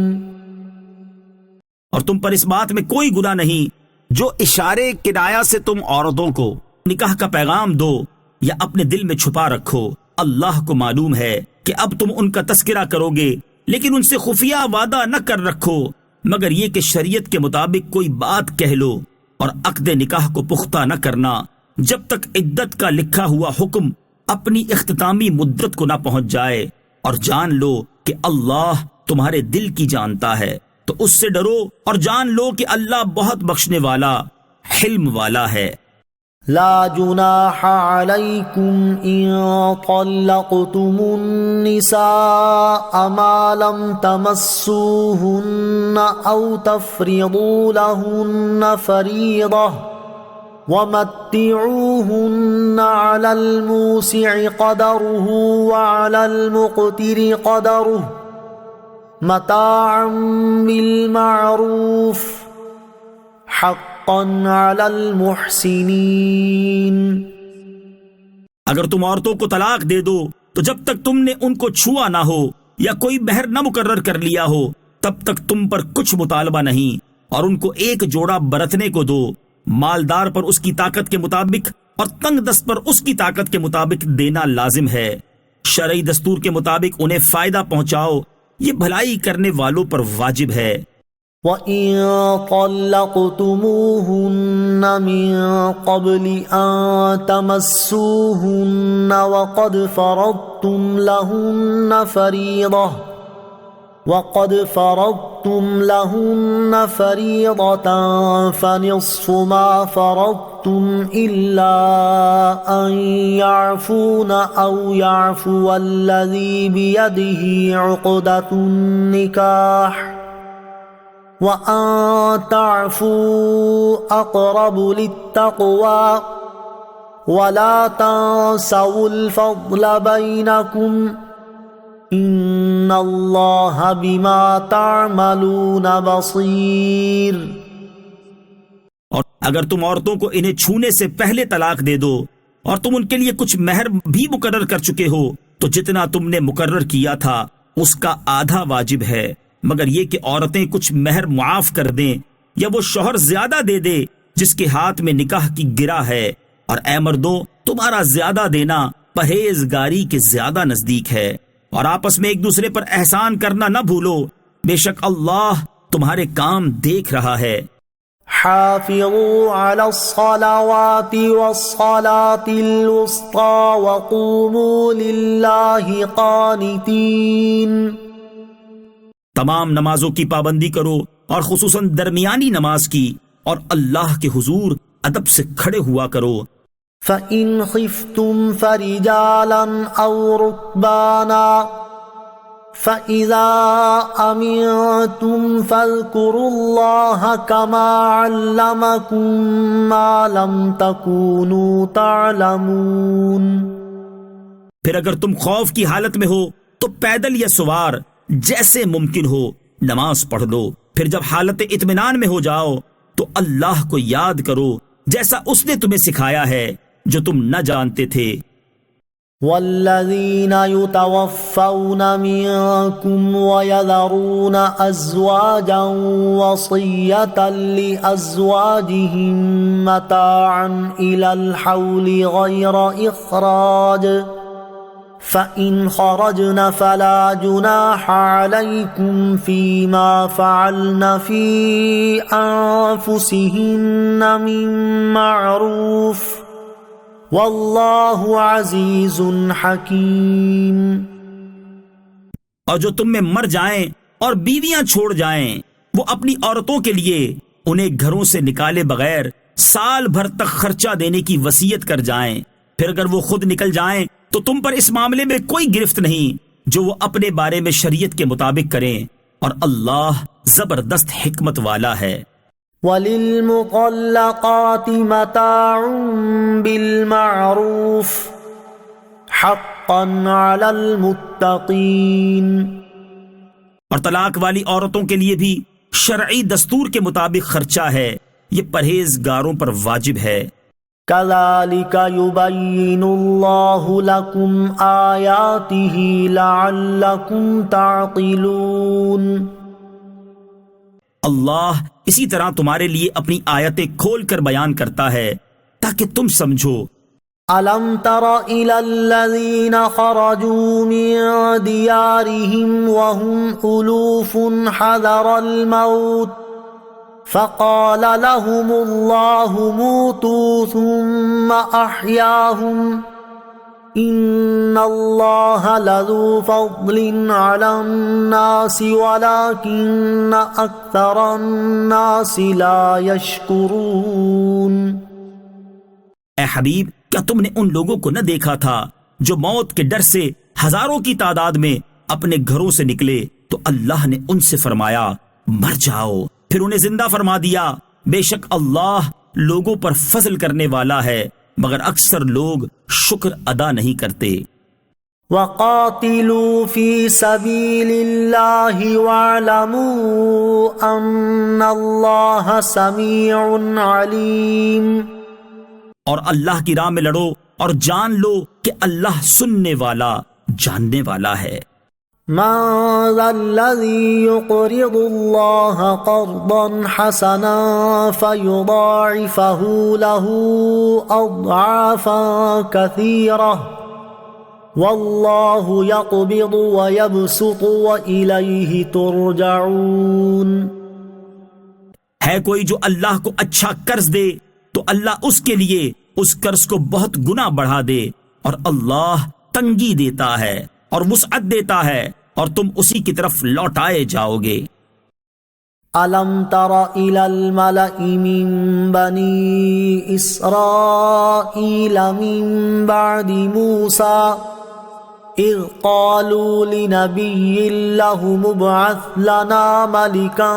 اور تم پر اس بات میں کوئی گناہ نہیں جو اشارے کنایا سے تم عورتوں کو نکاح کا پیغام دو یا اپنے دل میں چھپا رکھو۔ اللہ کو معلوم ہے کہ اب تم ان کا تذکرہ کرو گے، لیکن ان سے خفیہ وعدہ نہ کر رکھو مگر یہ کہ شریعت کے مطابق کوئی بات کہہ لو، اور عقد نکاح کو پختہ نہ کرنا جب تک عدت کا لکھا ہوا حکم اپنی اختتامی مدت کو نہ پہنچ جائے، اور جان لو کہ اللہ تمہارے دل کی جانتا ہے، تو اس سے ڈرو اور جان لو کہ اللہ بہت بخشنے والا حلم والا ہے۔ لا جناح عليكم إن طلقتم النساء ما لم تمسوهن أو تفرضوا لهن فريضة ومتعوهن على الموسع قدره وعلى المقتر قدره متاعا بالمعروف حقا علی المحسنین۔ اگر تم عورتوں کو طلاق دے دو تو جب تک تم نے ان کو چھوا نہ ہو یا کوئی مہر نہ مقرر کر لیا ہو تب تک تم پر کچھ مطالبہ نہیں، اور ان کو ایک جوڑا برتنے کو دو، مالدار پر اس کی طاقت کے مطابق اور تنگ دست پر اس کی طاقت کے مطابق دینا لازم ہے۔ شرعی دستور کے مطابق انہیں فائدہ پہنچاؤ، یہ بھلائی کرنے والوں پر واجب ہے۔ وَإِن طَلَّقْتُمُوهُنَّ مِن قَبْلِ أَن تَمَسُّوهُنَّ وَقَدْ فَرَضْتُمْ لَهُنَّ فَرِيضَةً فَنِصْفُ مَا فَرَضْتُمْ إِلَّا أَن يَعْفُونَ أَوْ يَعْفُوَ الَّذِي بِيَدِهِ عُقْدَةُ النِّكَاحِ وَأَن تَعْفُوا أَقْرَبُ لِلتَّقْوَى وَلَا تَنسَوُا الْفَضْلَ بَيْنَكُمْ إِنَّ اللَّهَ بِمَا تَعْمَلُونَ بَصِيرٌ۔ اور اگر تم عورتوں کو انہیں چھونے سے پہلے طلاق دے دو اور تم ان کے لیے کچھ مہر بھی مقرر کر چکے ہو تو جتنا تم نے مقرر کیا تھا اس کا آدھا واجب ہے، مگر یہ کہ عورتیں کچھ مہر معاف کر دیں یا وہ شوہر زیادہ دے دے جس کے ہاتھ میں نکاح کی گرہ ہے، اور اے مردوں تمہارا زیادہ دینا پرہیزگاری کے زیادہ نزدیک ہے، اور آپس میں ایک دوسرے پر احسان کرنا نہ بھولو، بے شک اللہ تمہارے کام دیکھ رہا ہے۔ حافظوا على الصلوات والصلاة الوسطى وقوموا لله قانتين۔ تمام نمازوں کی پابندی کرو اور خصوصاً درمیانی نماز کی، اور اللہ کے حضور ادب سے کھڑے ہوا کرو۔ فَإِنْ خِفْتُمْ فَرِجَالًا أَوْ رُكْبَانًا فَإِذَا أَمِنْتُمْ فَاذْكُرُوا اللَّهَ كَمَا عَلَّمَكُمْ مَا لَمْ تَكُونُوا تَعْلَمُونَ۔ پھر اگر تم خوف کی حالت میں ہو تو پیدل یا سوار جیسے ممکن ہو نماز پڑھ لو، پھر جب حالت اطمینان میں ہو جاؤ تو اللہ کو یاد کرو جیسا اس نے تمہیں سکھایا ہے جو تم نہ جانتے تھے۔ والذین یتوفون منکم ویذرون ازواجا وصیۃ لازواجہم متاعا الی الحول غیر اخراج فَإِنْ خَرَجْنَ فَلَا جُنَاحَ عَلَيْكُمْ فِي مَا فَعَلْنَ فِي أَنفُسِهِنَّ مِن مَّعْرُوفٍ وَاللَّهُ عَزِيزٌ حَكِيمٌ۔ اور جو تم میں مر جائیں اور بیویاں چھوڑ جائیں وہ اپنی عورتوں کے لیے انہیں گھروں سے نکالے بغیر سال بھر تک خرچہ دینے کی وصیت کر جائیں، پھر اگر وہ خود نکل جائیں تو تم پر اس معاملے میں کوئی گرفت نہیں جو وہ اپنے بارے میں شریعت کے مطابق کریں، اور اللہ زبردست حکمت والا ہے۔ وَلِلْمُطَلَّقَاتِ مَتَاعٌ بِالْمَعْرُوفِ حَقًّا عَلَى الْمُتَّقِينَ، اور طلاق والی عورتوں کے لیے بھی شرعی دستور کے مطابق خرچہ ہے، یہ پرہیزگاروں پر واجب ہے۔ كَذَلِكَ يُبَيِّنُ اللَّهُ لَكُمْ آيَاتِهِ لَعَلَّكُمْ تَعْقِلُونَ، اللہ اسی طرح تمہارے لیے اپنی آیتیں کھول کر بیان کرتا ہے تاکہ تم سمجھو۔ أَلَمْ تَرَ إِلَى الَّذِينَ خَرَجُوا مِن دِيَارِهِمْ وَهُمْ أُلُوفٌ حَذَرَ الْمَوْتِ فَقَالَ لَهُمُ اللَّهُ مُوتُوا ثُمَّ أَحْيَاهُمْ إِنَّ اللَّهَ لَذُو فَضْلٍ عَلَى النَّاسِ وَلَكِنَّ أَكْثَرَ النَّاسِ لَا يَشْكُرُونَ۔ اے حبیب، کیا تم نے ان لوگوں کو نہ دیکھا تھا جو موت کے ڈر سے ہزاروں کی تعداد میں اپنے گھروں سے نکلے تو اللہ نے ان سے فرمایا مر جاؤ، پھر انہیں زندہ فرما دیا۔ بے شک اللہ لوگوں پر فضل کرنے والا ہے، مگر اکثر لوگ شکر ادا نہیں کرتے۔ وَقَاتِلُوا فِي سَبِيلِ اللَّهِ وَاعْلَمُوا أَنَّ اللَّهَ سَمِيعٌ عَلِيمٌ، اور اللہ کی راہ میں لڑو اور جان لو کہ اللہ سننے والا جاننے والا ہے۔ مَنْ ذَا الَّذِي يُقْرِضُ اللَّهَ قَرْضًا حَسَنًا فَيُضَاعِفَهُ لَهُ أَضْعَافًا كَثِيرَةً وَاللَّهُ يَقْبِضُ وَيَبْسُطُ وَإِلَيْهِ تُرْجَعُونَ۔ ہے کوئی جو اللہ کو اچھا قرض دے تو اللہ اس کے لیے اس قرض کو بہت گنا بڑھا دے، اور اللہ تنگی دیتا ہے اور وسعت دیتا ہے، اور تم اسی کی طرف لوٹائے جاؤ گے۔ أَلَمْ تَرَ إِلَى الْمَلَإِ مِنْ بَنِي إِسْرَائِيلَ مِنْ بَعْدِ مُوسَى إِذْ قَالُوا لِنَبِيٍّ لَهُمُ ابْعَثْ لَنَا مَلِكًا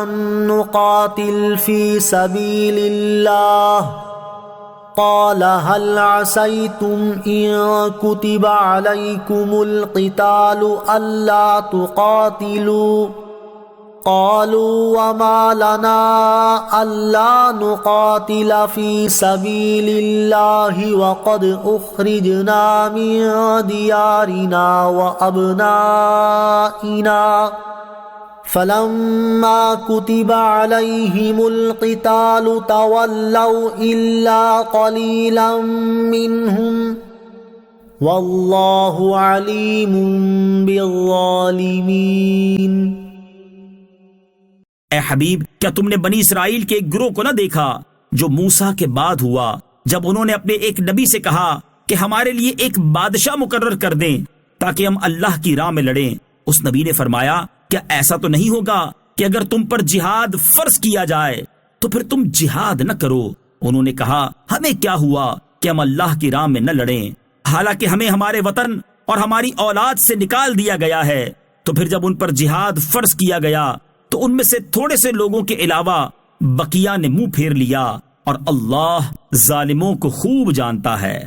نُقَاتِلْ فِي سَبِيلِ اللَّهِ قَالَ هَلْ عَسَيْتُمْ إِن كُتِبَ عَلَيْكُمُ الْقِتَالُ أَلَّا تُقَاتِلُوا قَالُوا وَمَا لَنَا أَلَّا نُقَاتِلَ فِي سَبِيلِ اللَّهِ وَقَدْ أُخْرِجْنَا مِن دِيَارِنَا وَأَبْنَائِنَا فَلَمَّا كُتِبَ عَلَيْهِمُ الْقِتَالُ تَوَلَّوْا إِلَّا قَلِيلًا مِّنْهُمْ وَاللَّهُ عَلِيمٌ بِالظَّالِمِينَ۔ اے حبیب، کیا تم نے بنی اسرائیل کے ایک گروہ کو نہ دیکھا جو موسیٰ کے بعد ہوا، جب انہوں نے اپنے ایک نبی سے کہا کہ ہمارے لیے ایک بادشاہ مقرر کر دیں تاکہ ہم اللہ کی راہ میں لڑیں؟ اس نبی نے فرمایا کیا ایسا تو نہیں ہوگا کہ اگر تم پر جہاد فرض کیا جائے تو پھر تم جہاد نہ کرو؟ انہوں نے کہا ہمیں کیا ہوا کہ ہم اللہ کی راہ میں نہ لڑیں، حالانکہ ہمیں ہمارے وطن اور ہماری اولاد سے نکال دیا گیا ہے۔ تو پھر جب ان پر جہاد فرض کیا گیا تو ان میں سے تھوڑے سے لوگوں کے علاوہ بقیہ نے منہ پھیر لیا، اور اللہ ظالموں کو خوب جانتا ہے۔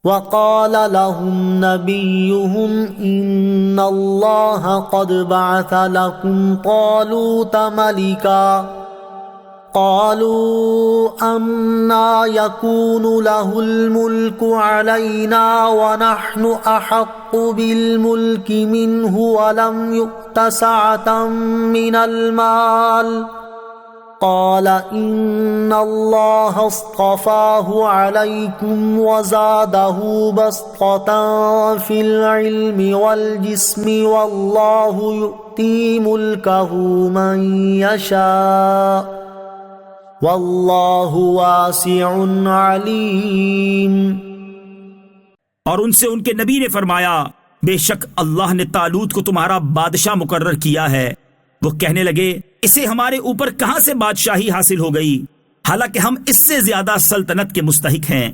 وَقَالَ لَهُمْ نَبِيُّهُمْ إِنَّ اللَّهَ قَدْ بَعَثَ لَكُمْ طَالُوتَ مَلِكًا قَالُوا أَنَّىٰ يَكُونُ لَهُ الْمُلْكُ عَلَيْنَا وَنَحْنُ أَحَقُّ بِالْمُلْكِ مِنْهُ وَلَمْ يُؤْتَ سَعَةً مِّنَ الْمَالِ قَالَ إِنَّ اللَّهَ اصْطَفَاهُ عَلَيْكُمْ وَزَادَهُ بَسْطَةً فِي الْعِلْمِ وَالْجِسْمِ وَاللَّهُ يُؤْتِي مُلْكَهُ مَن يَشَاءُ وَاللَّهُ وَاسِعٌ عَلِيمٌ۔ اور ان سے ان کے نبی نے فرمایا بے شک اللہ نے طالوت کو تمہارا بادشاہ مقرر کیا ہے، وہ کہنے لگے اسے ہمارے اوپر کہاں سے بادشاہی حاصل ہو گئی، حالانکہ ہم اس سے زیادہ سلطنت کے مستحق ہیں،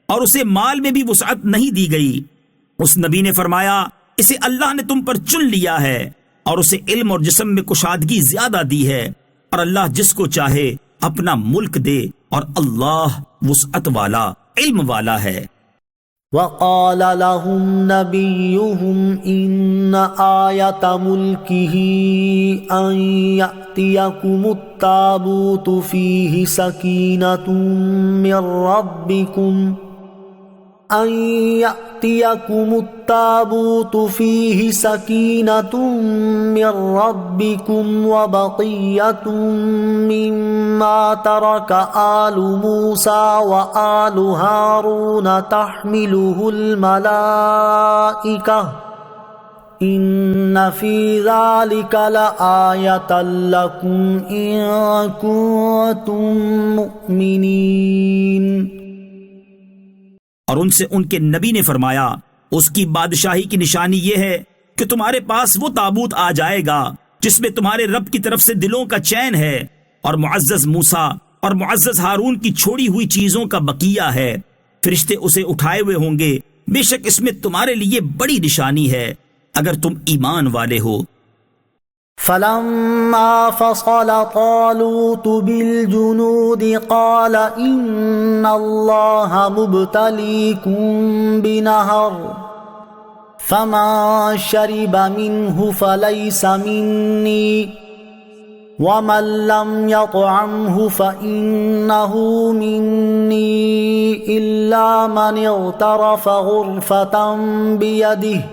اور اسے مال میں بھی وسعت نہیں دی گئی۔ اس نبی نے فرمایا اسے اللہ نے تم پر چن لیا ہے اور اسے علم اور جسم میں کشادگی زیادہ دی ہے، اور اللہ جس کو چاہے اپنا ملک دے، اور اللہ وسعت والا علم والا ہے۔ وقال لهم نبيهم إن آية ملكه أن يأتيكم التابوت فيه سكينة من ربكم وبقية مما ترك آل موسى وآل هارون تحمله الملائكة إن في ذلك لآية لكم إن كنتم مؤمنين۔ اور ان سے ان کے نبی نے فرمایا اس کی بادشاہی کی نشانی یہ ہے کہ تمہارے پاس وہ تابوت آ جائے گا جس میں تمہارے رب کی طرف سے دلوں کا چین ہے، اور معزز موسیٰ اور معزز ہارون کی چھوڑی ہوئی چیزوں کا بقیہ ہے، فرشتے اسے اٹھائے ہوئے ہوں گے، بے شک اس میں تمہارے لیے بڑی نشانی ہے اگر تم ایمان والے ہو۔ فلما فصل طالوت بالجنود قال إن الله مبتليكم بنهر فمن شرب منه فليس مني ومن لم يطعمه فإنه مني إلا من اغترف غرفة بيده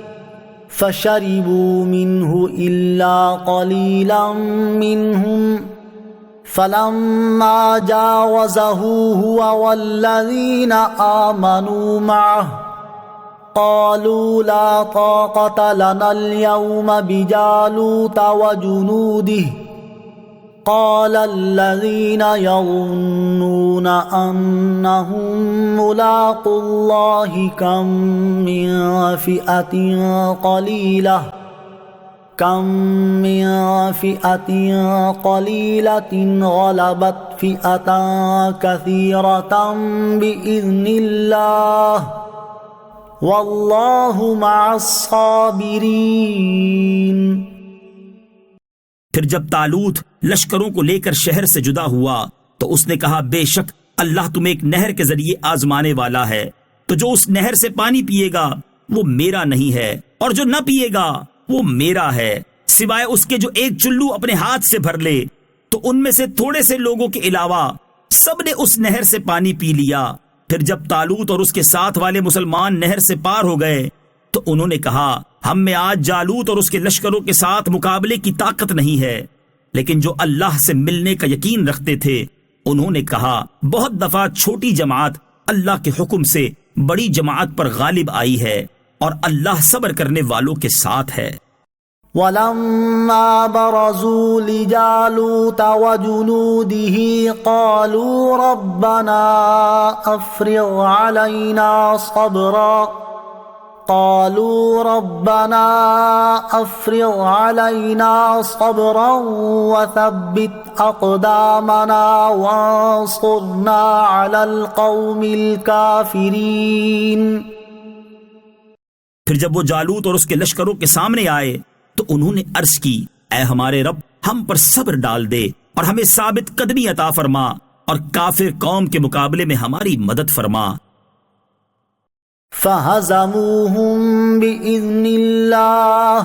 فشربوا منه إلا قليلا منهم فلما جاوزه هو والذين آمنوا معه قالوا لا طاقة لنا اليوم بجالوت وجنوده قال الذين يظنون أنهم ملاقو الله كم من فئة قليلة غلبت فئة كثيرة بإذن الله والله مع الصابرين۔ پھر جب طالوت لشکروں کو لے کر شہر سے جدا ہوا تو اس نے کہا بے شک اللہ تمہیں ایک نہر کے ذریعے آزمانے والا ہے، تو جو اس نہر سے پانی پیے گا وہ میرا نہیں ہے، اور جو نہ پیے گا وہ میرا ہے، سوائے اس کے جو ایک چلو اپنے ہاتھ سے بھر لے۔ تو ان میں سے تھوڑے سے لوگوں کے علاوہ سب نے اس نہر سے پانی پی لیا۔ پھر جب طالوت اور اس کے ساتھ والے مسلمان نہر سے پار ہو گئے تو انہوں نے کہا ہم میں آج جالوت اور اس کے لشکروں کے ساتھ مقابلے کی طاقت نہیں ہے، لیکن جو اللہ سے ملنے کا یقین رکھتے تھے انہوں نے کہا بہت دفعہ چھوٹی جماعت اللہ کے حکم سے بڑی جماعت پر غالب آئی ہے، اور اللہ صبر کرنے والوں کے ساتھ ہے۔ وَلَمَّا بَرَزُوا لِجَالُوتَ وَجُنُودِهِ قَالُوا رَبَّنَا أَفْرِغْ عَلَيْنَا صَبْرًا وَثَبِّتْ أَقْدَامَنَا وَانصُرْنَا عَلَى الْقَوْمِ الْكَافِرِينَ۔ پھر جب وہ جالوت اور اس کے لشکروں کے سامنے آئے تو انہوں نے عرض کی اے ہمارے رب ہم پر صبر ڈال دے اور ہمیں ثابت قدمی عطا فرما، اور کافر قوم کے مقابلے میں ہماری مدد فرما۔ فَهَزَمُوهُمْ بِإِذْنِ اللَّهِ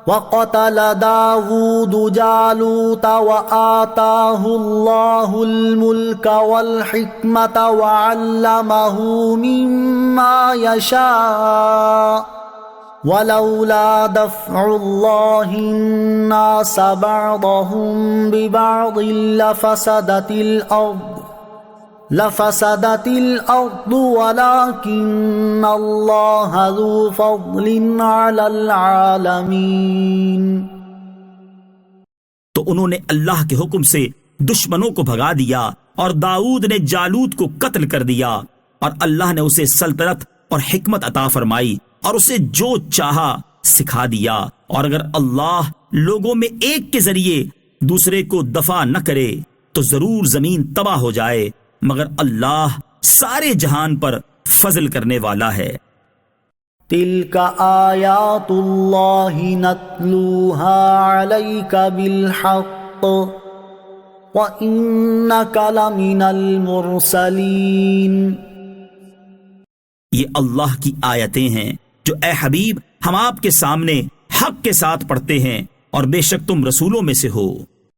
وَقَتَلَ دَاوُودُ جَالُوتَ وَآتَاهُ اللَّهُ الْمُلْكَ وَالْحِكْمَةَ وَعَلَّمَهُ مِمَّا يَشَاءُ وَلَوْلَا دَفْعُ اللَّهِ النَّاسَ بَعْضَهُمْ بِبَعْضٍ لفسدت الارض ولكن اللہ ذو فضل علی العالمین۔ تو انہوں نے اللہ کے حکم سے دشمنوں کو بھگا دیا، اور داؤد نے جالوت کو قتل کر دیا، اور اللہ نے اسے سلطنت اور حکمت عطا فرمائی، اور اسے جو چاہا سکھا دیا، اور اگر اللہ لوگوں میں ایک کے ذریعے دوسرے کو دفع نہ کرے تو ضرور زمین تباہ ہو جائے، مگر اللہ سارے جہان پر فضل کرنے والا ہے۔ تلك آیات اللہ نتلوها علیک بالحق وَإِنَّكَ لَمِنَ الْمُرْسَلِينَ۔ یہ اللہ کی آیتیں ہیں جو اے حبیب ہم آپ کے سامنے حق کے ساتھ پڑھتے ہیں، اور بے شک تم رسولوں میں سے ہو۔